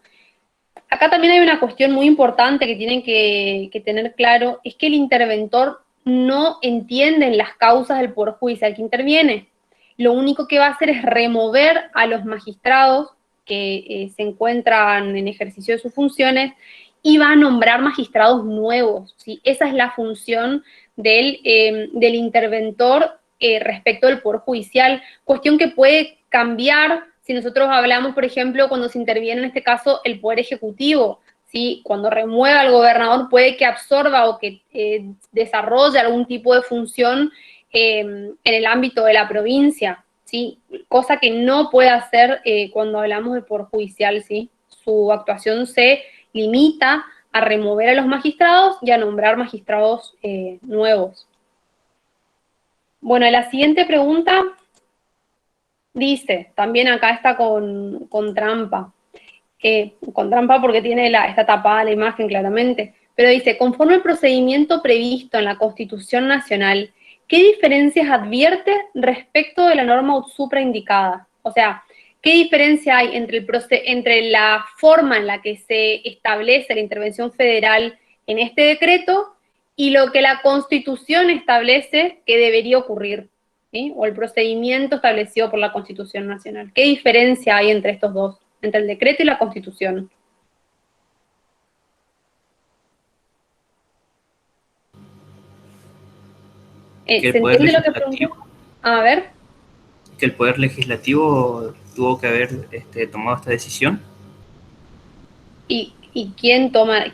Acá también hay una cuestión muy importante que tienen que tener claro, es que el interventor no entiende en las causas del poder judicial que interviene. Lo único que va a hacer es remover a los magistrados que se encuentran en ejercicio de sus funciones y va a nombrar magistrados nuevos, ¿sí? Esa es la función del interventor respecto del poder judicial, cuestión que puede cambiar si nosotros hablamos, por ejemplo, cuando se interviene en este caso el poder ejecutivo, ¿sí? Cuando remueve al gobernador puede que absorba o que desarrolle algún tipo de función en el ámbito de la provincia, ¿sí? Cosa que no puede hacer cuando hablamos de poder judicial, ¿sí? Su actuación se limita a remover a los magistrados y a nombrar magistrados nuevos. Bueno, la siguiente pregunta dice, también acá está con trampa, porque está tapada la imagen claramente, pero dice, conforme al procedimiento previsto en la Constitución Nacional, ¿qué diferencias advierte respecto de la norma supraindicada? O sea, ¿qué diferencia hay entre la forma en la que se establece la intervención federal en este decreto y lo que la Constitución establece que debería ocurrir? ¿sí? O el procedimiento establecido por la Constitución Nacional. ¿Qué diferencia hay entre estos dos? Entre el decreto y la Constitución. ¿Se entiende lo que pregunté? A ver. Que el Poder Legislativo tuvo que haber tomado esta decisión. ¿Y quién toma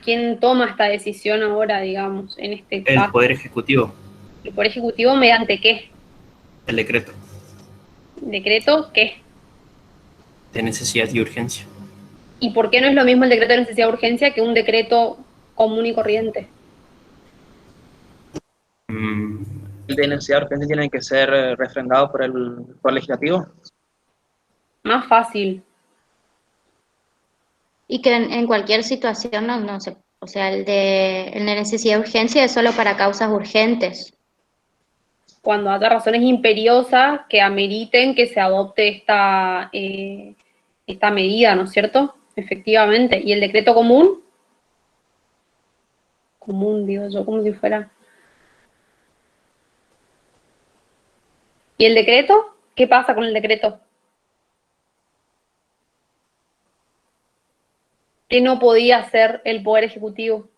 esta decisión ahora, digamos, en este caso? El Poder Ejecutivo. ¿El Poder Ejecutivo mediante qué? El decreto. ¿Decreto qué? De necesidad y urgencia. ¿Y por qué no es lo mismo el decreto de necesidad y urgencia que un decreto común y corriente? ¿El de necesidad de urgencia tiene que ser refrendado por el Poder Legislativo? Más fácil. Y que en cualquier situación no se, o sea, el de necesidad de urgencia es solo para causas urgentes. Cuando haya razones imperiosas que ameriten que se adopte esta medida, ¿no es cierto? Efectivamente. ¿Y el decreto común? Común, digo yo, como si fuera. ¿Y el decreto? ¿Qué pasa con el decreto? ¿Qué no podía hacer el Poder Ejecutivo?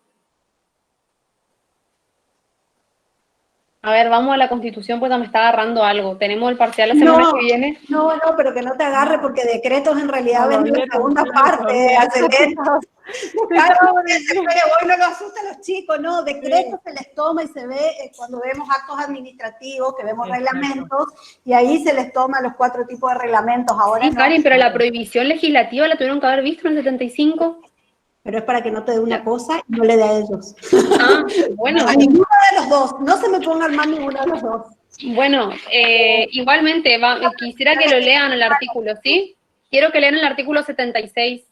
A ver, vamos a la Constitución, pues ya me está agarrando algo. ¿Tenemos el parcial la semana que viene? No, pero que no te agarre, porque decretos en realidad ven la segunda parte. Claro, hoy no lo asusta a los chicos, no, decretos se les toma y se ve cuando vemos actos administrativos, que vemos reglamentos, y ahí se les toma los 4 tipos de reglamentos. Ahora Sí, no. Karin, pero la prohibición legislativa la tuvieron que haber visto en el 75. Pero es para que no te dé una cosa y no le dé a ellos. Ah, bueno. A ninguno de los dos, no se me pongan mal ninguno de los dos. Bueno, igualmente, quisiera que lo lean el artículo, ¿sí? Quiero que lean el artículo 76.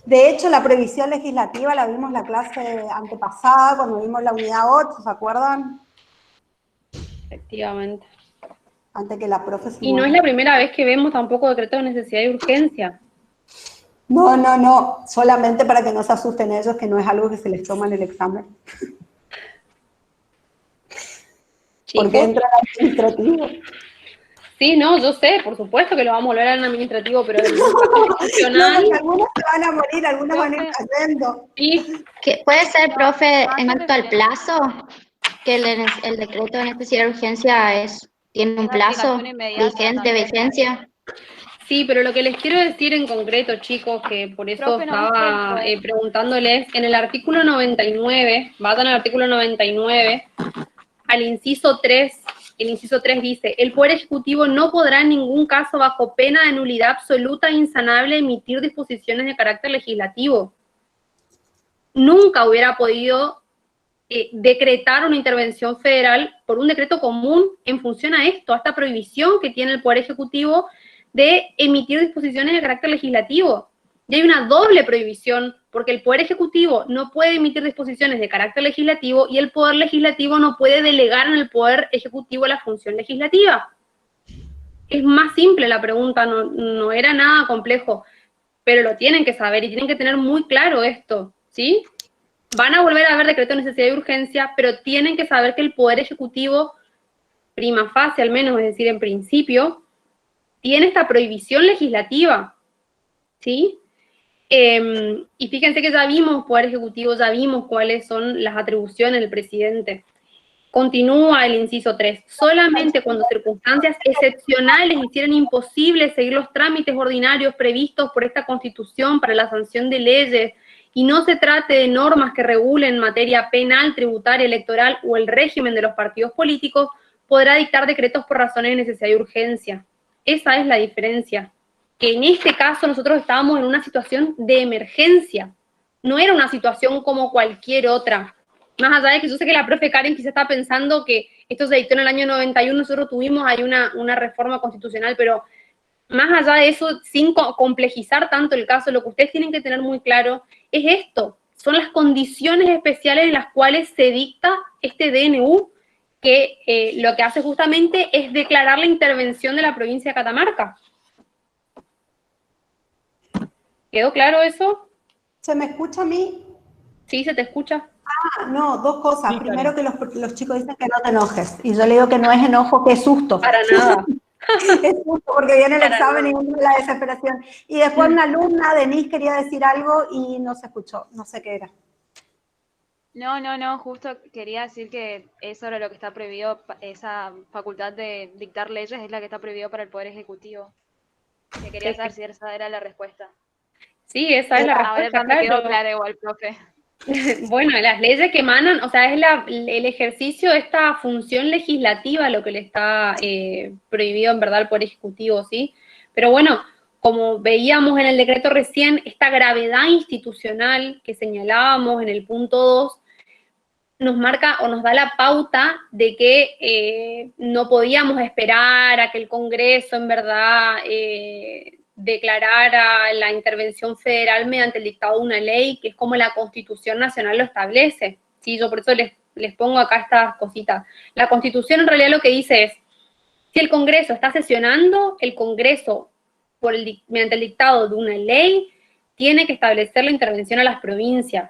De hecho, la prohibición legislativa la vimos la clase antepasada, cuando vimos la unidad 8, ¿se acuerdan? Efectivamente. Antes que la profe se Y no es la primera vez que vemos tampoco decreto de necesidad y urgencia. No, solamente para que no se asusten ellos, que no es algo que se les toma en el examen. Porque entra el administrativo. Sí, no, yo sé, por supuesto que lo vamos a volver al administrativo, pero el constitucional... No, algunos se van a morir, algunos van a ir cayendo. Sí. ¿Puede ser, profe, en cuanto al plazo? Que el decreto de necesidad de urgencia tiene un plazo vigente, vigencia. Sí, pero lo que les quiero decir en concreto, chicos, que por eso estaba preguntándoles, en el artículo 99, vayan al artículo 99, al inciso 3, el inciso 3 dice, el Poder Ejecutivo no podrá en ningún caso, bajo pena de nulidad absoluta e insanable, emitir disposiciones de carácter legislativo. Nunca hubiera podido decretar una intervención federal por un decreto común en función a esto, a esta prohibición que tiene el Poder Ejecutivo de emitir disposiciones de carácter legislativo. Y hay una doble prohibición, porque el Poder Ejecutivo no puede emitir disposiciones de carácter legislativo y el Poder Legislativo no puede delegar en el Poder Ejecutivo la función legislativa. Es más simple la pregunta, no era nada complejo, pero lo tienen que saber y tienen que tener muy claro esto, ¿sí? Van a volver a haber decreto de necesidad y urgencia, pero tienen que saber que el Poder Ejecutivo, prima facie al menos, es decir, en principio, tiene esta prohibición legislativa, ¿sí? Y fíjense que ya vimos, Poder Ejecutivo, ya vimos cuáles son las atribuciones del presidente. Continúa el inciso 3. Solamente cuando circunstancias excepcionales hicieran imposible seguir los trámites ordinarios previstos por esta Constitución para la sanción de leyes y no se trate de normas que regulen materia penal, tributaria, electoral o el régimen de los partidos políticos, podrá dictar decretos por razones de necesidad y urgencia. Esa es la diferencia, que en este caso nosotros estábamos en una situación de emergencia, no era una situación como cualquier otra. Más allá de que yo sé que la profe Karen quizá está pensando que esto se dictó en el año 91, nosotros tuvimos ahí una reforma constitucional, pero más allá de eso, sin complejizar tanto el caso, lo que ustedes tienen que tener muy claro es esto, son las condiciones especiales en las cuales se dicta este DNU, que lo que hace justamente es declarar la intervención de la provincia de Catamarca. ¿Quedó claro eso? ¿Se me escucha a mí? Sí, se te escucha. No, dos cosas. Sí, Primero, que los chicos dicen que no te enojes. Y yo le digo que no es enojo, que es susto. Para nada. Es susto porque viene el Para examen nada. y uno la desesperación. Y después una alumna, Denise, quería decir algo y no se escuchó. No sé qué era. No, justo quería decir que eso era lo que está prohibido, esa facultad de dictar leyes es la que está prohibido para el Poder Ejecutivo. Que quería saber si esa era la respuesta. Sí, esa es la A ver, respuesta, me quedó claro. claro igual, profe. Bueno, las leyes que emanan, o sea, es el ejercicio de esta función legislativa lo que le está prohibido en verdad al Poder Ejecutivo, ¿sí? Pero bueno, como veíamos en el decreto recién, esta gravedad institucional que señalábamos en el punto 2, nos marca o nos da la pauta de que no podíamos esperar a que el Congreso en verdad declarara la intervención federal mediante el dictado de una ley, que es como la Constitución Nacional lo establece. ¿Sí? Yo por eso les pongo acá estas cositas. La Constitución en realidad lo que dice es, si el Congreso está sesionando, el Congreso, mediante el dictado de una ley, tiene que establecer la intervención a las provincias.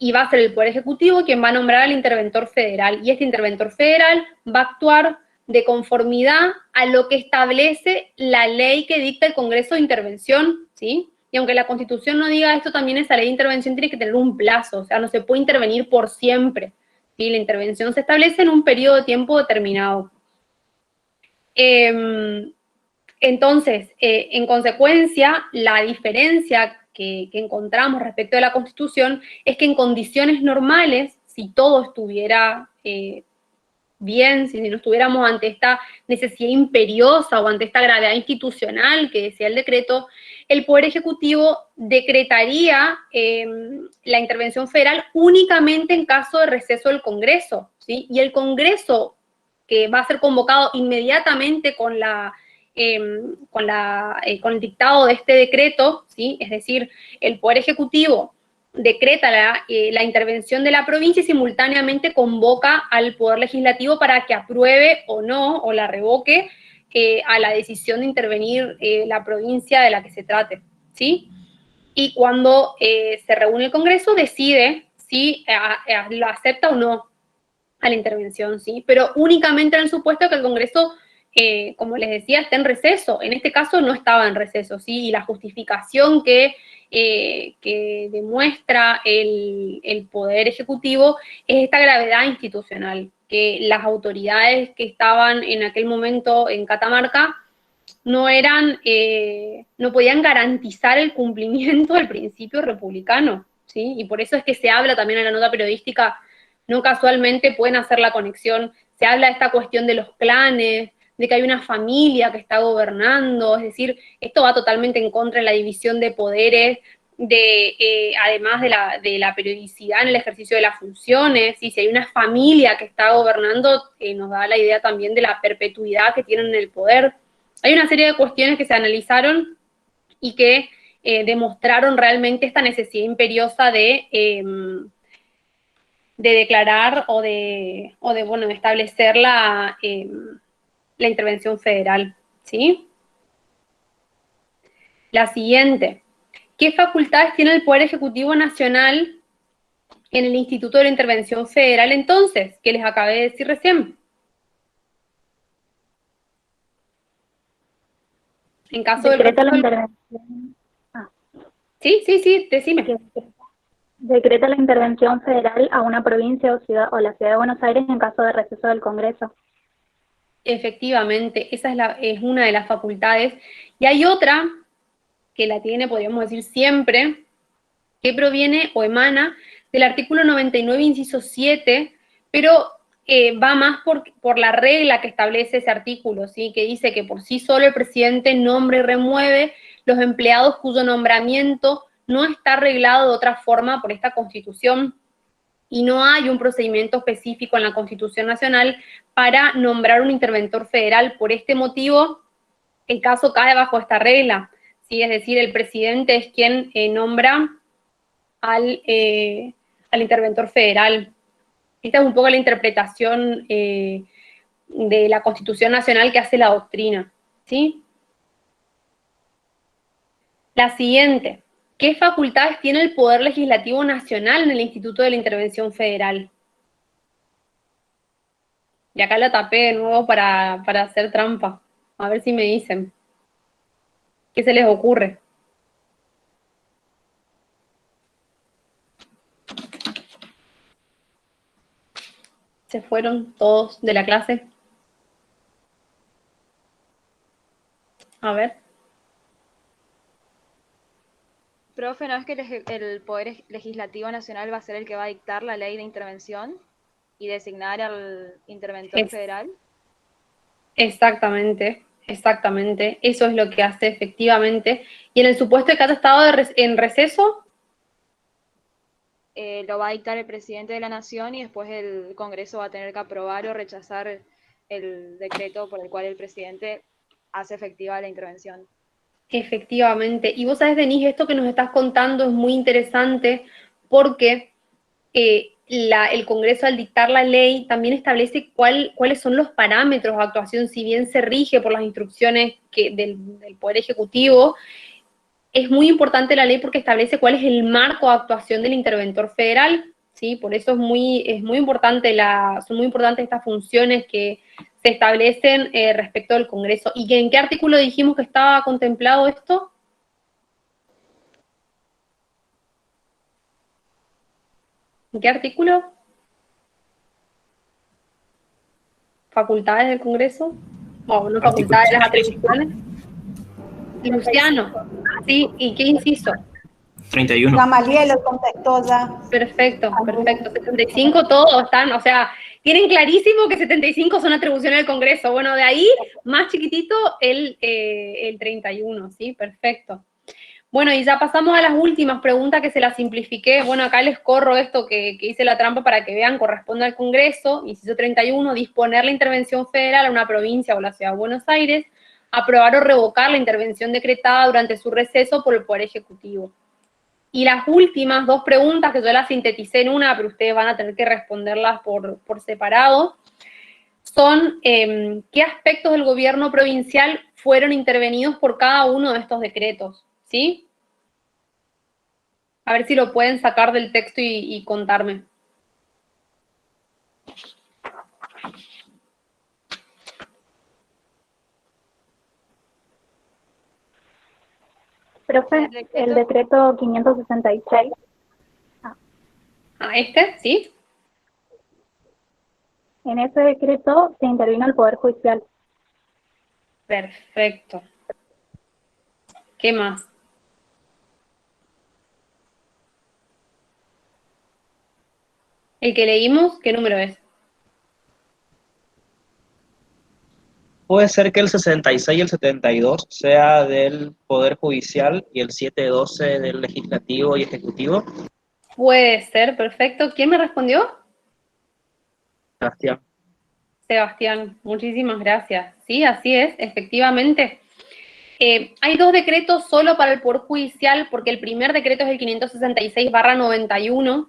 Y va a ser el Poder Ejecutivo quien va a nombrar al interventor federal. Y este interventor federal va a actuar de conformidad a lo que establece la ley que dicta el Congreso de Intervención, ¿sí? Y aunque la Constitución no diga esto, también esa ley de intervención tiene que tener un plazo, o sea, no se puede intervenir por siempre, ¿sí? La intervención se establece en un periodo de tiempo determinado. Entonces, en consecuencia, la diferencia que encontramos respecto de la Constitución es que en condiciones normales, si todo estuviera bien, si no estuviéramos ante esta necesidad imperiosa o ante esta gravedad institucional que decía el decreto, el Poder Ejecutivo decretaría la intervención federal únicamente en caso de receso del Congreso, ¿sí? Y el Congreso, que va a ser convocado inmediatamente con el dictado de este decreto, ¿sí? Es decir, el Poder Ejecutivo decreta la intervención de la provincia y simultáneamente convoca al Poder Legislativo para que apruebe o no, o la revoque a la decisión de intervenir la provincia de la que se trate, ¿sí? Y cuando se reúne el Congreso, decide si lo acepta o no a la intervención, ¿sí? Pero únicamente en el supuesto que el Congreso, como les decía, esté en receso. En este caso no estaba en receso, ¿sí? Y la justificación que demuestra el Poder Ejecutivo es esta gravedad institucional, que las autoridades que estaban en aquel momento en Catamarca no podían garantizar el cumplimiento del principio republicano, ¿sí? Y por eso es que se habla también en la nota periodística, no casualmente pueden hacer la conexión, se habla de esta cuestión de los clanes, de que hay una familia que está gobernando, es decir, esto va totalmente en contra de la división de poderes, además de la periodicidad en el ejercicio de las funciones, y si hay una familia que está gobernando, nos da la idea también de la perpetuidad que tienen en el poder. Hay una serie de cuestiones que se analizaron y que demostraron realmente esta necesidad imperiosa de declarar o de establecer la intervención federal, ¿sí? La siguiente. ¿Qué facultades tiene el Poder Ejecutivo Nacional en el Instituto de la Intervención Federal entonces? Que les acabé de decir recién. En caso Decreta la del... intervención. Sí, decime. Decreta la intervención federal a una provincia o ciudad o la ciudad de Buenos Aires en caso de receso del Congreso. Efectivamente, esa es una de las facultades. Y hay otra que la tiene, podríamos decir, siempre, que proviene o emana del artículo 99, inciso 7, pero va más por la regla que establece ese artículo, ¿sí? Que dice que por sí solo el presidente nombra y remueve los empleados cuyo nombramiento no está arreglado de otra forma por esta Constitución, y no hay un procedimiento específico en la Constitución Nacional para nombrar un interventor federal. Por este motivo, el caso cae bajo esta regla, ¿sí? Es decir, el presidente es quien nombra al interventor federal. Esta es un poco la interpretación de la Constitución Nacional que hace la doctrina, ¿sí? La siguiente. ¿qué facultades tiene el Poder Legislativo Nacional en el Instituto de la Intervención Federal? Y acá la tapé de nuevo para hacer trampa. A ver si me dicen. ¿Qué se les ocurre? ¿Se fueron todos de la clase? A ver. Profe, ¿no es que el Poder Legislativo Nacional va a ser el que va a dictar la ley de intervención y designar al interventor federal? Exactamente, exactamente. Eso es lo que hace efectivamente. Y en el supuesto de que haya estado en receso, lo va a dictar el presidente de la Nación y después el Congreso va a tener que aprobar o rechazar el decreto por el cual el presidente hace efectiva la intervención. efectivamente. Y vos sabés, Denise, esto que nos estás contando es muy interesante porque el Congreso, al dictar la ley, también establece cuáles son los parámetros de actuación, si bien se rige por las instrucciones del Poder Ejecutivo. Es muy importante la ley porque establece cuál es el marco de actuación del interventor federal, ¿sí? Por eso son muy importantes estas funciones que se establecen respecto del Congreso. ¿Y en qué artículo dijimos que estaba contemplado esto? ¿En qué artículo? ¿Facultades del Congreso? No, no facultades, las atribuciones. Luciano, ¿sí? ¿Y qué inciso? 31. Gamaliel lo contestó ya. Perfecto, perfecto. 75 todos están, o sea, tienen clarísimo que 75 son atribuciones del Congreso. Bueno, de ahí, más chiquitito, el 31, ¿sí? Perfecto. Bueno, y ya pasamos a las últimas preguntas que se las simplifiqué. Bueno, acá les corro esto que hice la trampa para que vean, corresponde al Congreso. Inciso 31, disponer la intervención federal a una provincia o la Ciudad de Buenos Aires, aprobar o revocar la intervención decretada durante su receso por el Poder Ejecutivo. Y las últimas dos preguntas, que yo las sinteticé en una, pero ustedes van a tener que responderlas por separado, son qué aspectos del gobierno provincial fueron intervenidos por cada uno de estos decretos, ¿sí? A ver si lo pueden sacar del texto y contarme. Profe, el decreto 566. ¿Este? ¿Sí? En ese decreto se intervino el Poder Judicial. Perfecto. ¿Qué más? ¿El que leímos, qué número es? Puede ser que el 66 y el 72 sea del Poder Judicial y el 712 del Legislativo y Ejecutivo. Puede ser, perfecto. ¿Quién me respondió? Sebastián. Sebastián, muchísimas gracias. Sí, así es, efectivamente. Hay dos decretos solo para el Poder Judicial, porque el primer decreto es el 566/91,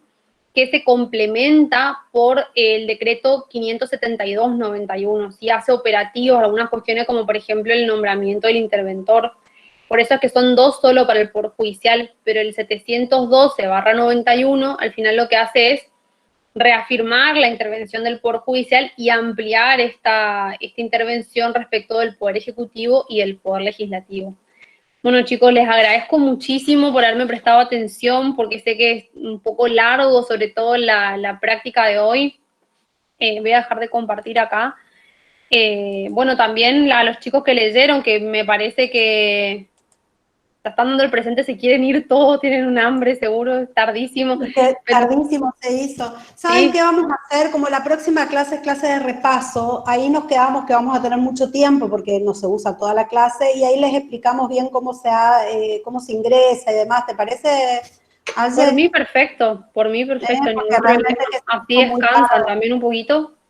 que se complementa por el decreto 572/91, ¿sí? Hace operativos algunas cuestiones como, por ejemplo, el nombramiento del interventor. Por eso es que son dos solo para el Poder Judicial, pero el 712/91 al final lo que hace es reafirmar la intervención del Poder Judicial y ampliar esta intervención respecto del Poder Ejecutivo y el Poder Legislativo. Bueno, chicos, les agradezco muchísimo por haberme prestado atención, porque sé que es un poco largo, sobre todo la práctica de hoy. Voy a dejar de compartir acá. Bueno, también a los chicos que leyeron, que me parece que están dando el presente, se quieren ir todos, tienen un hambre, seguro, es tardísimo. Tardísimo se hizo. ¿Saben Sí. qué vamos a hacer? Como la próxima clase es clase de repaso, ahí nos quedamos que vamos a tener mucho tiempo porque no se usa toda la clase y ahí les explicamos bien cómo se ingresa y demás. ¿Te parece? Por mí perfecto, por mí perfecto. Porque realmente Así descansan también un poquito.